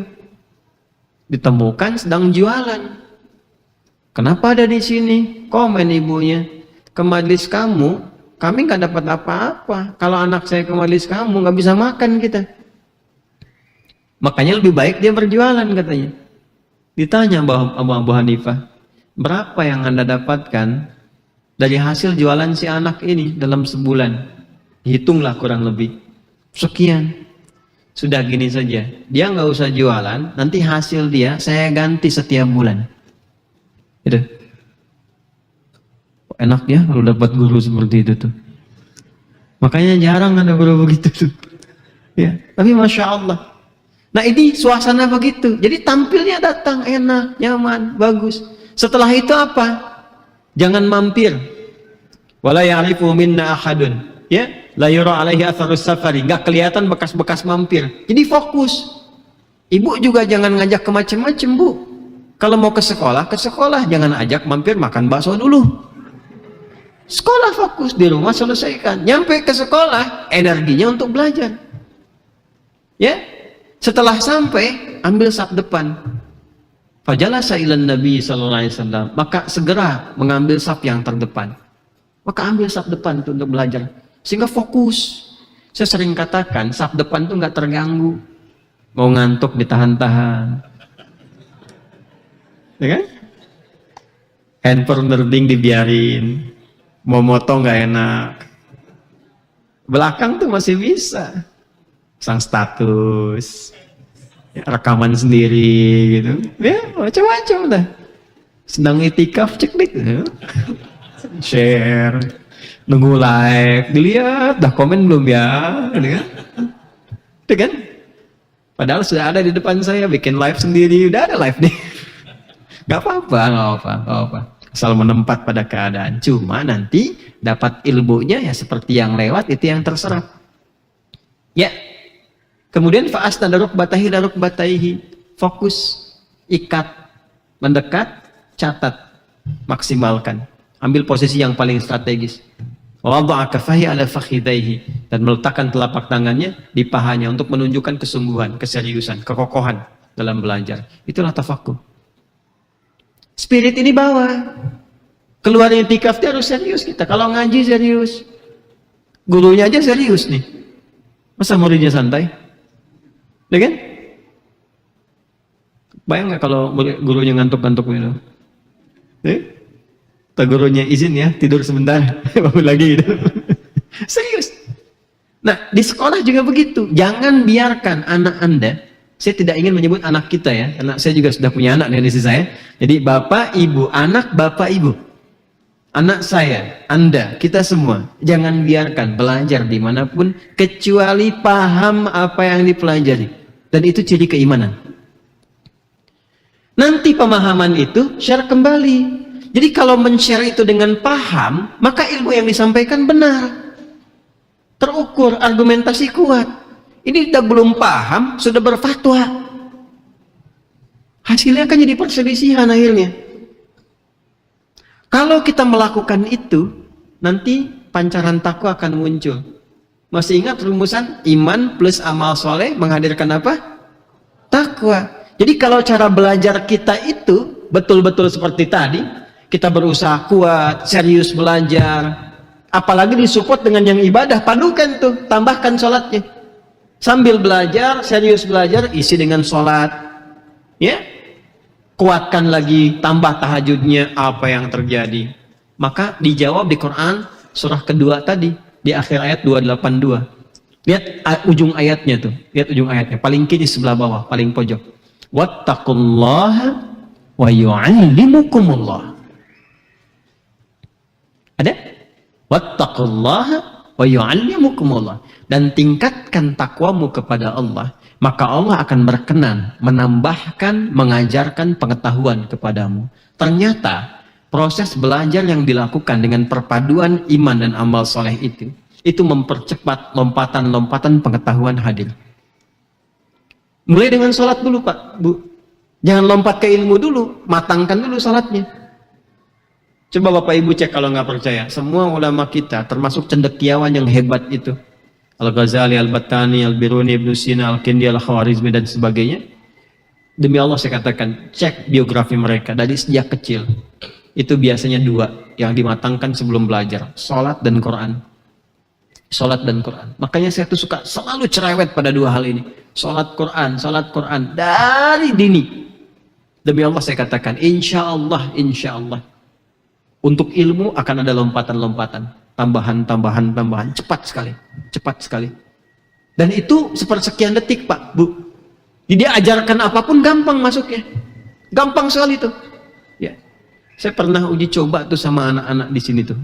Ditemukan sedang jualan. Kenapa ada di sini? Komen ibunya. Ke majelis kamu, kami nggak dapat apa-apa. Kalau anak saya ke majelis kamu, nggak bisa makan kita. Makanya lebih baik dia berjualan katanya. Ditanya Abu Hanifah, berapa yang Anda dapatkan dari hasil jualan si anak ini dalam sebulan? Hitunglah kurang lebih. Sekian. Sudah gini saja. Dia nggak usah jualan, nanti hasil dia saya ganti setiap bulan. Gitu. Enak ya kalau dapat guru seperti itu tuh. Makanya jarang ada guru begitu tuh. Ya, tapi Masya Allah. Nah ini suasana begitu. Jadi tampilnya datang enak, nyaman, bagus. Setelah itu apa? Jangan mampir. Wala ya'rifu minna ahadun. Ya, la yura alaihi atharus safari. Enggak kelihatan bekas-bekas mampir. Jadi fokus. Ibu juga jangan ngajak ke macam-macam, Bu. Kalau mau ke sekolah, jangan ajak mampir makan bakso dulu. Sekolah fokus, di rumah selesaikan. Nyampe ke sekolah, energinya untuk belajar. Ya, setelah sampai, ambil saf depan. Fajalasa ilan Nabi sallallahu alaihi wasallam. Maka segera mengambil saf yang terdepan. Maka ambil saf depan itu untuk belajar. Sehingga fokus. Saya sering katakan, saf depan itu nggak terganggu. Mau ngantuk ditahan-tahan. Ya kan? Handphone nerding dibiarin. Mau moto nggak enak. Belakang tuh masih bisa. Sang status. Ya, rekaman sendiri gitu. Ya, macam-macam dah. Sedang itikaf, cek dik. Ya. Share. Nunggu like. Dilihat, dah komen belum ya? Itu kan? Padahal sudah ada di depan saya, bikin live sendiri. Udah ada live nih. Gak apa-apa. Asal menempat pada keadaan. Cuma nanti dapat ilmunya ya seperti yang lewat itu yang terserap. Ya. Kemudian fa'asna daruk batahi. Fokus, ikat, mendekat, catat, maksimalkan. Ambil posisi yang paling strategis. Wada'a kafahi ala fakhidaihi, dan meletakkan telapak tangannya di pahanya untuk menunjukkan kesungguhan, keseriusan, kekokohan dalam belajar. Itulah tafakkur. Spirit ini bawa. Keluar i'tikaf dia harus serius kita. Kalau ngaji serius. Gurunya aja serius nih. Masa muridnya santai? Ya kan? Bayang nggak kalau gurunya ngantuk-ngantuk gitu? Atau gurunya izin ya, tidur sebentar, bangun lagi gitu. Serius. Nah, di sekolah juga begitu. Jangan biarkan anak Anda, saya tidak ingin menyebut anak kita ya, karena saya juga sudah punya anak dari istri saya. Jadi bapak, ibu, anak, bapak, ibu. Anak saya, Anda, kita semua, jangan biarkan belajar dimanapun, kecuali paham apa yang dipelajari. Dan itu ciri keimanan. Nanti pemahaman itu share kembali. Jadi kalau men-share itu dengan paham, maka ilmu yang disampaikan benar. Terukur, argumentasi kuat. Ini sudah belum paham, sudah berfatwa. Hasilnya akan jadi perselisihan akhirnya. Kalau kita melakukan itu, nanti pancaran takwa akan muncul. Masih ingat rumusan iman plus amal soleh menghadirkan apa? Takwa. Jadi kalau cara belajar kita itu betul-betul seperti tadi, kita berusaha kuat, serius belajar, apalagi disupport dengan yang ibadah, padukan tuh, tambahkan sholatnya. Sambil belajar, serius belajar, isi dengan sholat, ya. Kuatkan lagi, tambah tahajudnya, apa yang terjadi. Maka dijawab di Quran surah kedua tadi, di akhir ayat 282. Lihat ujung ayatnya tuh, lihat ujung ayatnya, paling kiri sebelah bawah, paling pojok. Wattaqullaha wa yu'allimukumullah. Ada? Wattaqullaha wa yu'allimukumullah. Dan tingkatkan takwamu kepada Allah, maka Allah akan berkenan menambahkan, mengajarkan pengetahuan kepadamu. Ternyata proses belajar yang dilakukan dengan perpaduan iman dan amal soleh itu mempercepat lompatan-lompatan pengetahuan hadir. Mulai dengan sholat dulu Pak, Bu. Jangan lompat ke ilmu dulu, matangkan dulu sholatnya. Coba Bapak Ibu cek kalau nggak percaya. Semua ulama kita, termasuk cendekiawan yang hebat itu, Al-Ghazali, Al-Battani, Al-Biruni, Ibnu Sina, Al-Kindi, Al-Khawarizmi dan sebagainya. Demi Allah saya katakan, cek biografi mereka dari sejak kecil. Itu biasanya dua yang dimatangkan sebelum belajar, sholat dan Quran. Sholat dan Quran. Makanya saya tuh suka selalu cerewet pada dua hal ini. Sholat Quran dari dini. Demi Allah saya katakan, insya Allah, untuk ilmu akan ada lompatan-lompatan, tambahan, cepat sekali. Dan itu sepersekian detik, Pak, Bu. Jadi dia ajarkan apapun gampang masuknya, gampang sekali tuh. Ya, saya pernah uji coba tuh sama anak-anak di sini tuh,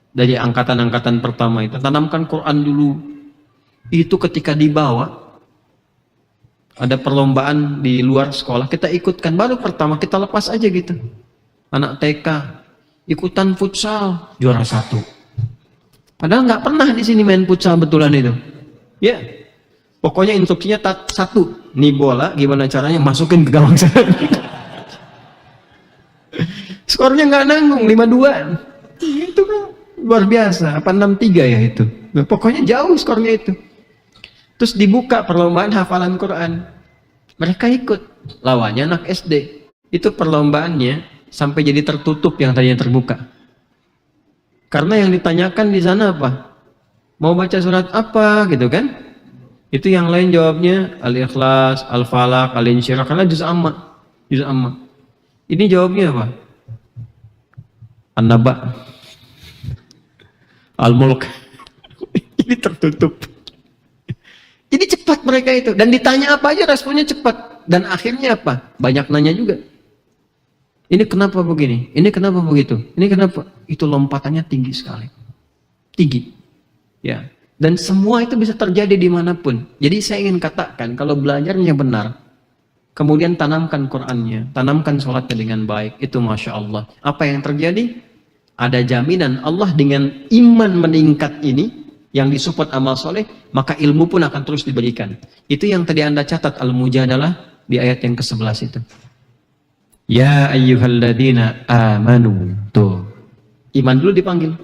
dari angkatan pertama itu, tanamkan Quran dulu. Itu ketika dibawa, ada perlombaan di luar sekolah, kita ikutkan, baru pertama kita lepas aja gitu. Anak TK ikutan futsal, juara 1. Padahal nggak pernah di sini main futsal betulan itu. Ya, pokoknya instruksinya satu, nih bola gimana caranya masukin ke gawang sana. Skornya nggak nanggung, 5-2. Itu kan luar biasa, apa 6-3 ya itu. Pokoknya jauh skornya itu. Terus dibuka perlombaan hafalan Quran. Mereka ikut, lawannya anak SD. Itu perlombaannya sampai jadi tertutup yang tadinya terbuka. Karena yang ditanyakan di sana apa? Mau baca surat apa gitu kan? Itu yang lain jawabnya Al-Ikhlas, Al-Falaq, Al-Insyirah, karena juz amma. Ini jawabnya apa? An-Naba, Al-Mulk. Ini tertutup. Jadi cepat mereka itu, dan ditanya apa aja responnya cepat, dan akhirnya apa? Banyak nanya juga. Ini kenapa begini? Ini kenapa begitu? Ini kenapa? Itu lompatannya tinggi sekali, tinggi. Ya. Dan semua itu bisa terjadi dimanapun. Jadi saya ingin katakan, kalau belajarnya benar, kemudian tanamkan Qur'annya, tanamkan sholatnya dengan baik, itu Masya Allah. Apa yang terjadi? Ada jaminan Allah dengan iman meningkat ini, yang disupport amal soleh, maka ilmu pun akan terus diberikan. Itu yang tadi Anda catat, Al-Mujadalah, di ayat yang ke-11 itu. Ya ayyuhalladzina amanu. Tuh. Iman dulu dipanggil.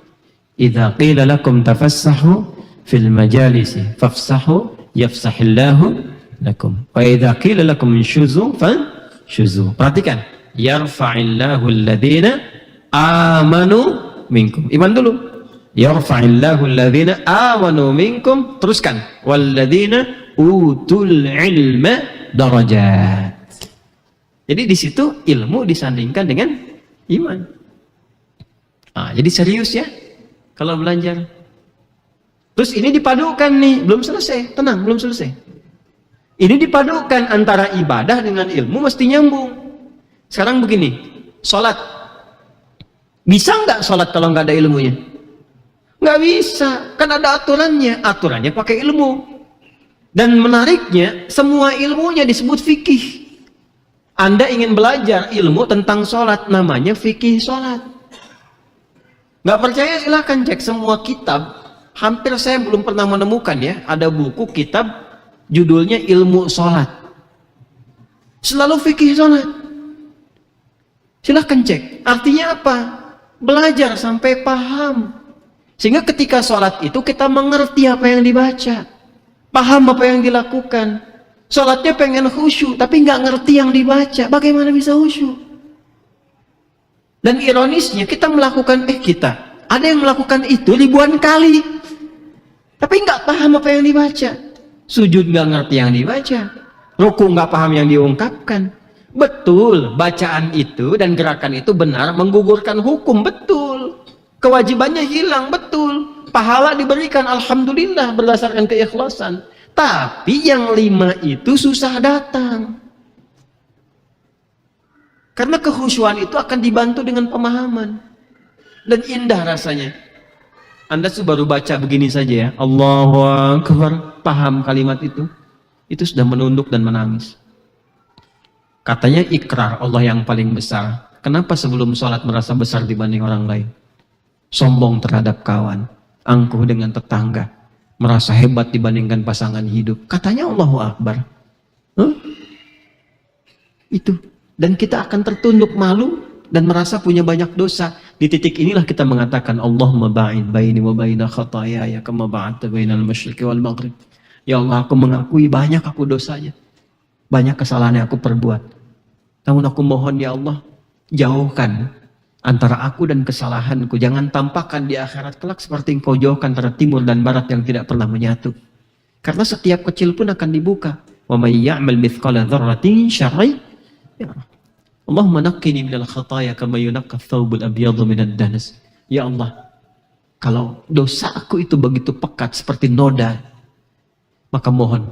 Idza qila lakum tafassahu fil majalisi fafsahu yafsahillahu lakum wa idza qila lakum inshuzu fanshuzu. Perhatikan, yarfa'illahu alladhina amanu minkum. Iman dulu. Yarfa'illahu alladhina amanu minkum, teruskan, walladzina utul ilma darajat. Jadi di situ ilmu disandingkan dengan iman. Jadi serius ya kalau belajar. Terus ini dipadukan nih, belum selesai, tenang, belum selesai. Ini dipadukan antara ibadah dengan ilmu, mesti nyambung. Sekarang begini, sholat. Bisa nggak sholat kalau nggak ada ilmunya? Nggak bisa, kan ada aturannya. Aturannya pakai ilmu. Dan menariknya, semua ilmunya disebut fikih. Anda ingin belajar ilmu tentang sholat, namanya fikih sholat. Nggak percaya silahkan cek semua kitab. Hampir saya belum pernah menemukan ya, ada buku kitab judulnya ilmu sholat. Selalu fikih sholat. Silahkan cek. Artinya apa? Belajar sampai paham. Sehingga ketika sholat itu kita mengerti apa yang dibaca. Paham apa yang dilakukan. Sholatnya pengen khusyuk, tapi nggak ngerti yang dibaca. Bagaimana bisa khusyuk? Dan ironisnya kita melakukan, ada yang melakukan itu ribuan kali. Tapi nggak paham apa yang dibaca. Sujud nggak ngerti yang dibaca. Ruku nggak paham yang diungkapkan. Betul, bacaan itu dan gerakan itu benar menggugurkan hukum, betul. Kewajibannya hilang, betul. Pahala diberikan, alhamdulillah, berdasarkan keikhlasan. Tapi yang 5 itu susah datang. Karena kekhusyuan itu akan dibantu dengan pemahaman. Dan indah rasanya. Anda baru baca begini saja ya, Allahu Akbar, paham kalimat itu sudah menunduk dan menangis. Katanya ikrar Allah yang paling besar. Kenapa sebelum sholat merasa besar dibanding orang lain? Sombong terhadap kawan, angkuh dengan tetangga, merasa hebat dibandingkan pasangan hidup. Katanya Allahu Akbar. Itu. Dan kita akan tertunduk malu dan merasa punya banyak dosa. Di titik inilah kita mengatakan Allahumma ba'id baini wa baina khataayaya kama ba'adta bainal masyriqi wal maghrib. Ya Allah, aku mengakui banyak aku dosanya. Banyak kesalahan yang aku perbuat. Namun aku mohon ya Allah, jauhkan antara aku dan kesalahanku. Jangan tampakkan di akhirat kelak seperti engkau jauhkan antara timur dan barat yang tidak pernah menyatu. Karena setiap kecil pun akan dibuka. Wa may ya'mal mithqala dzarratin syarran yarah. Allahumma naqqini minal khataaya kama yunaqqa ats-tsawbul abyadu minad danas. Ya Allah, kalau dosa aku itu begitu pekat seperti noda, maka mohon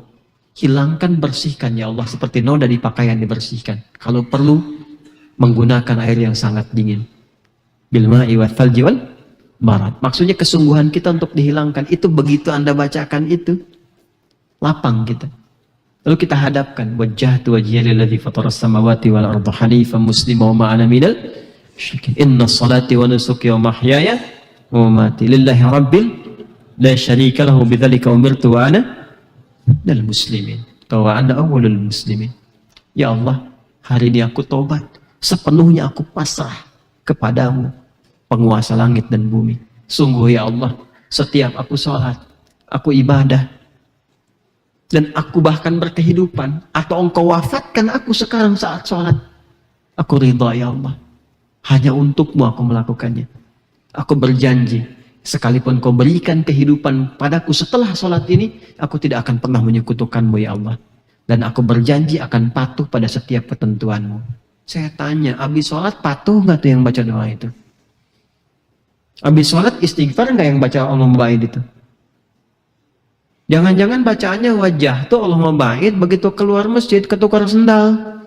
hilangkan, bersihkan ya Allah seperti noda di pakaian dibersihkan. Kalau perlu menggunakan air yang sangat dingin. Bil ma'i wal thalji wal barad. Maksudnya kesungguhan kita untuk dihilangkan. Itu begitu Anda bacakan itu, lapang kita. Lalu kita hadapkan wajjahtu wajhiya lilladzi fataras samawati wal arda hanifan muslima wa ma ana minal musyrikin. Inna salati wa nusuki wa mahyaya wa mamati lillahi rabbil la syarika lahu bidzalika umirtu wa ana minal muslimin wa ana awwalul muslimin. Ya Allah, hari ini aku tobat, sepenuhnya aku pasrah kepadamu, penguasa langit dan bumi. Sungguh ya Allah, setiap aku sholat, aku ibadah, dan aku bahkan berkehidupan, atau engkau wafatkan aku sekarang saat sholat, aku ridha ya Allah. Hanya untukmu aku melakukannya. Aku berjanji, sekalipun kau berikan kehidupan padaku setelah sholat ini, aku tidak akan pernah menyekutukanmu ya Allah. Dan aku berjanji akan patuh pada setiap ketentuanmu. Saya tanya, abis sholat patuh nggak tuh yang baca doa itu? Abis sholat istighfar nggak yang baca Allahumma ba'id itu? Jangan-jangan bacaannya wajah tuh Allahumma ba'id, begitu keluar masjid ketukar sendal.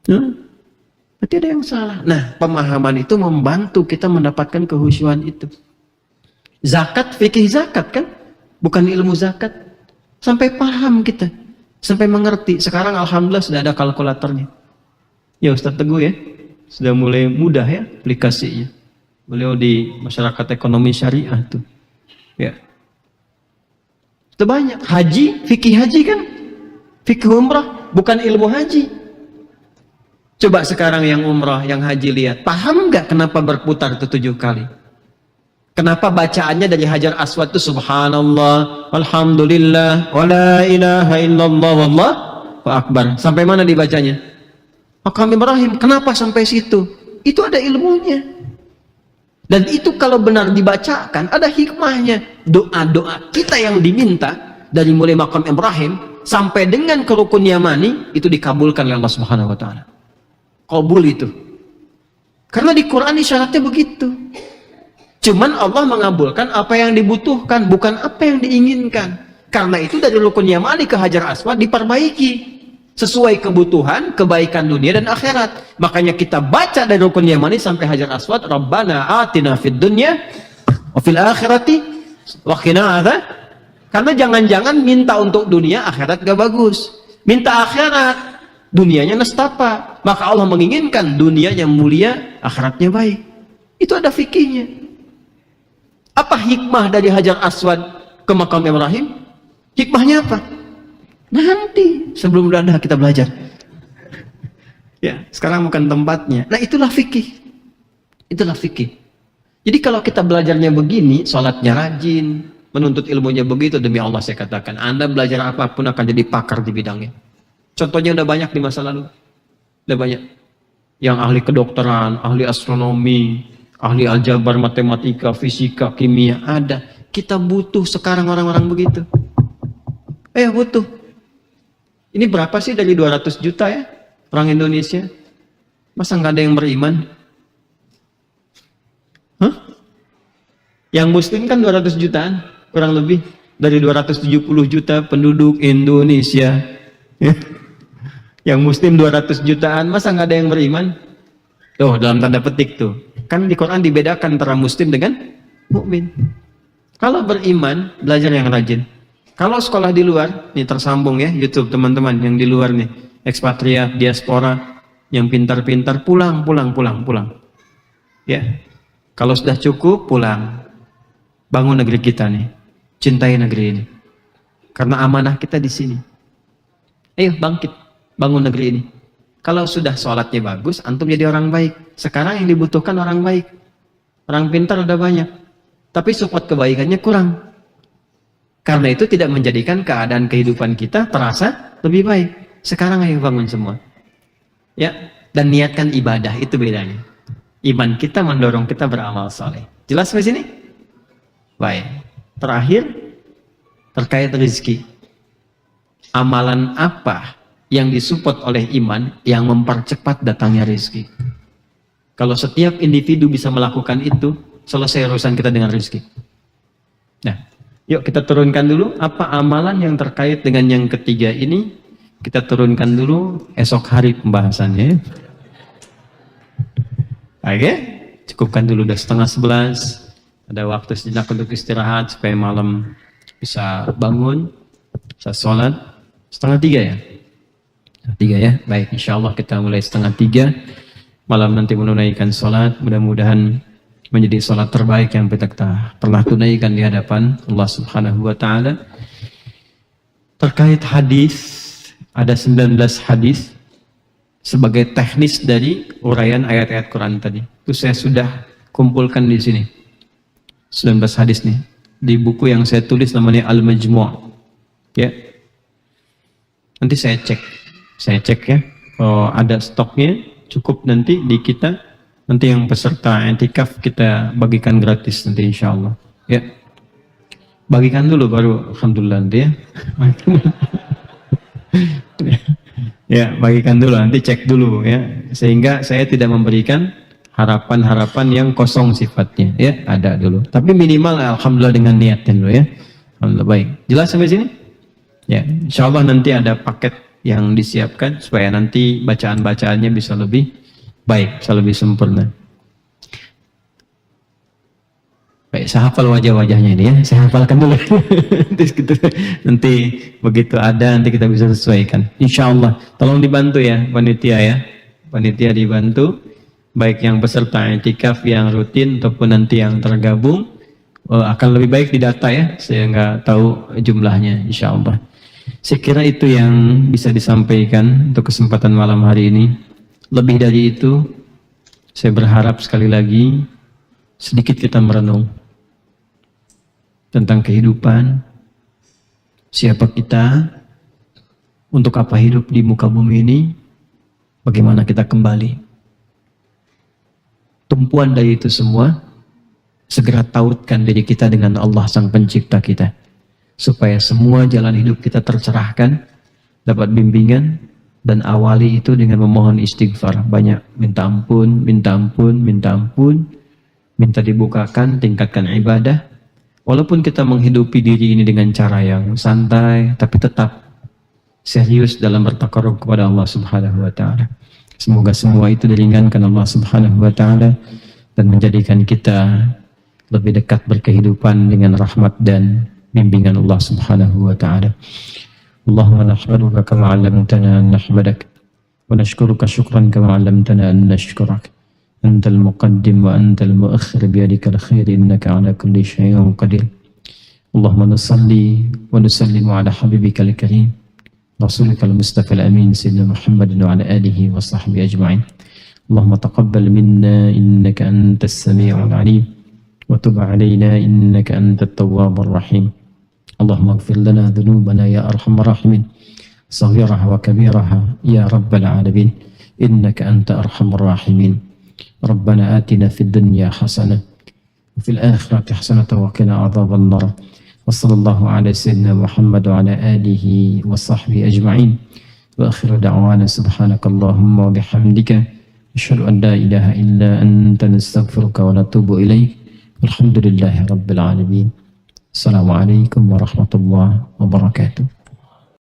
Berarti ada yang salah. Nah, pemahaman itu membantu kita mendapatkan kehusyuan itu. Zakat, fikih zakat kan? Bukan ilmu zakat. Sampai paham kita. Sampai mengerti. Sekarang alhamdulillah sudah ada kalkulatornya. Ya Ustaz Teguh ya, sudah mulai mudah ya aplikasinya. Beliau di masyarakat ekonomi syariah tuh. Ya. Itu banyak. Haji, fikih haji kan? Fikih umrah, bukan ilmu haji. Coba sekarang yang umrah, yang haji lihat. Paham nggak kenapa berputar itu 7 kali? Kenapa bacaannya dari Hajar Aswad itu subhanallah, alhamdulillah, wa la ilaha illallah, wallahu akbar. Sampai mana dibacanya? Maqam Ibrahim. Kenapa sampai situ? Itu ada ilmunya. Dan itu kalau benar dibacakan, ada hikmahnya. Doa-doa kita yang diminta dari mulai Maqam Ibrahim sampai dengan ke Rukun Yamani itu dikabulkan oleh Allah Subhanahu wa taala. Qabul itu. Karena di Quran isyaratnya begitu. Cuman Allah mengabulkan apa yang dibutuhkan, bukan apa yang diinginkan. Karena itu dari Rukun Yamani ke Hajar Aswad diperbaiki sesuai kebutuhan, kebaikan dunia dan akhirat. Makanya kita baca dari Rukun Yamani sampai Hajar Aswad, Rabbana atina fid dunya wa fil akhirati wa qina adzab. Karena jangan-jangan minta untuk dunia, akhirat gak bagus. Minta akhirat, dunianya nestapa. Maka Allah menginginkan dunianya mulia, akhiratnya baik. Itu ada fikihnya. Apa hikmah dari Hajar Aswad ke Maqam Ibrahim? Hikmahnya apa? Nanti sebelum ada kita belajar. Ya, sekarang bukan tempatnya. Nah, itulah fikih. Itulah fikih. Jadi kalau kita belajarnya begini, sholatnya rajin, menuntut ilmunya begitu, demi Allah saya katakan, Anda belajar apapun akan jadi pakar di bidangnya. Contohnya udah banyak di masa lalu. Udah banyak. Yang ahli kedokteran, ahli astronomi, ahli aljabar, matematika, fisika, kimia, ada. Kita butuh sekarang orang-orang begitu. Butuh. Ini berapa sih dari 200 juta ya orang Indonesia? Masa nggak ada yang beriman? Yang muslim kan 200 jutaan, kurang lebih. Dari 270 juta penduduk Indonesia. Yang muslim 200 jutaan, masa nggak ada yang beriman? Tuh, dalam tanda petik tuh. Kan di Quran dibedakan antara muslim dengan mukmin. Kalau beriman, belajar yang rajin. Kalau sekolah di luar, nih tersambung ya YouTube teman-teman yang di luar nih, ekspatriat, diaspora, yang pintar-pintar pulang. Ya, kalau sudah cukup pulang, bangun negeri kita nih, cintai negeri ini, karena amanah kita di sini. Ayo bangkit, bangun negeri ini. Kalau sudah sholatnya bagus, antum jadi orang baik. Sekarang yang dibutuhkan orang baik. Orang pintar udah banyak. Tapi support kebaikannya kurang. Karena itu tidak menjadikan keadaan kehidupan kita terasa lebih baik. Sekarang ayo bangun semua. Ya, dan niatkan ibadah, itu bedanya. Iman kita mendorong kita beramal soleh. Jelas sampai sini? Baik. Terakhir, terkait rezeki. Amalan apa yang disupport oleh iman yang mempercepat datangnya rezeki? Kalau setiap individu bisa melakukan itu, selesai urusan kita dengan rezeki. Nah, yuk kita turunkan dulu apa amalan yang terkait dengan yang ketiga ini. Kita turunkan dulu esok hari pembahasannya. Oke, cukupkan dulu, udah 10:30. Ada waktu sejenak untuk istirahat supaya malam bisa bangun, bisa sholat. 2:30 ya? 3 ya? Baik, insya Allah kita mulai 2:30. Malam nanti menunaikan sholat. Mudah-mudahan menjadi sholat terbaik yang kita pernah tunaikan di hadapan Allah Subhanahu wa Ta'ala. Terkait hadis, ada 19 hadis sebagai teknis dari uraian ayat-ayat Quran tadi. Itu saya sudah kumpulkan di sini. 19 hadis nih. Di buku yang saya tulis namanya Al-Majmu'. Ya. Nanti saya cek ya. Kalau ada stoknya cukup nanti di kita. Nanti yang peserta i'tikaf kita bagikan gratis nanti insya Allah. Ya. Bagikan dulu baru alhamdulillah nanti ya. Ya, bagikan dulu, nanti cek dulu ya. Sehingga saya tidak memberikan harapan-harapan yang kosong sifatnya ya, ada dulu. Tapi minimal alhamdulillah dengan niatnya dulu ya. Alhamdulillah, baik. Jelas sampai sini? Ya, insya Allah nanti ada paket yang disiapkan supaya nanti bacaan-bacaannya bisa lebih baik, bisa lebih sempurna. Baik, saya hafal wajah-wajahnya ini ya, saya hafalkan dulu. Nanti begitu ada, nanti kita bisa sesuaikan. Insya Allah, tolong dibantu ya panitia ya. Panitia dibantu, baik yang peserta i'tikaf yang rutin ataupun nanti yang tergabung, akan lebih baik didata ya, saya nggak tahu jumlahnya insya Allah. Saya kira itu yang bisa disampaikan untuk kesempatan malam hari ini. Lebih dari itu, saya berharap sekali lagi, sedikit kita merenung tentang kehidupan, siapa kita, untuk apa hidup di muka bumi ini, bagaimana kita kembali. Tumpuan dari itu semua, segera tautkan diri kita dengan Allah Sang Pencipta kita, supaya semua jalan hidup kita tercerahkan, dapat bimbingan, dan awali itu dengan memohon istighfar. Banyak minta ampun, minta ampun, minta ampun, minta dibukakan, tingkatkan ibadah. Walaupun kita menghidupi diri ini dengan cara yang santai, tapi tetap serius dalam bertakarrub kepada Allah Subhanahu wa Ta'ala. Semoga semua itu diringankan Allah Subhanahu wa Ta'ala dan menjadikan kita lebih dekat berkehidupan dengan rahmat dan bimbingan Allah Subhanahu wa Ta'ala. Allahumma nahmaduka kama 'allamtana an nahmadak wa nashkuruka syukran kama 'allamtana an nashkurak. أنت المقدم وأنت المؤخر بيدك الخير إنك على كل شيء قدير. اللهم نصلي ونسلم على حبيبك الكريم رسولك المصطفى الأمين سيدنا محمد وعلى آله وصحبه أجمعين. اللهم تقبل منا إنك أنت السميع العليم وتب علينا إنك أنت التواب الرحيم. اللهم اغفر لنا ذنوبنا يا أرحم الراحمين صغيرها وكبيرها يا رب العالمين إنك أنت أرحم الراحمين. ربنا آتنا في الدنيا حسنة وفي الآخرة حسنة وقنا عذاب النار. وصلى الله على سيدنا محمد وعلى آله وصحبه أجمعين. وآخر دعوانا سبحانك اللهم وبحمدك أشهد أن لا إله إلا أنت نستغفرك ونتوب إليك. والحمد لله رب العالمين. السلام عليكم ورحمة الله وبركاته.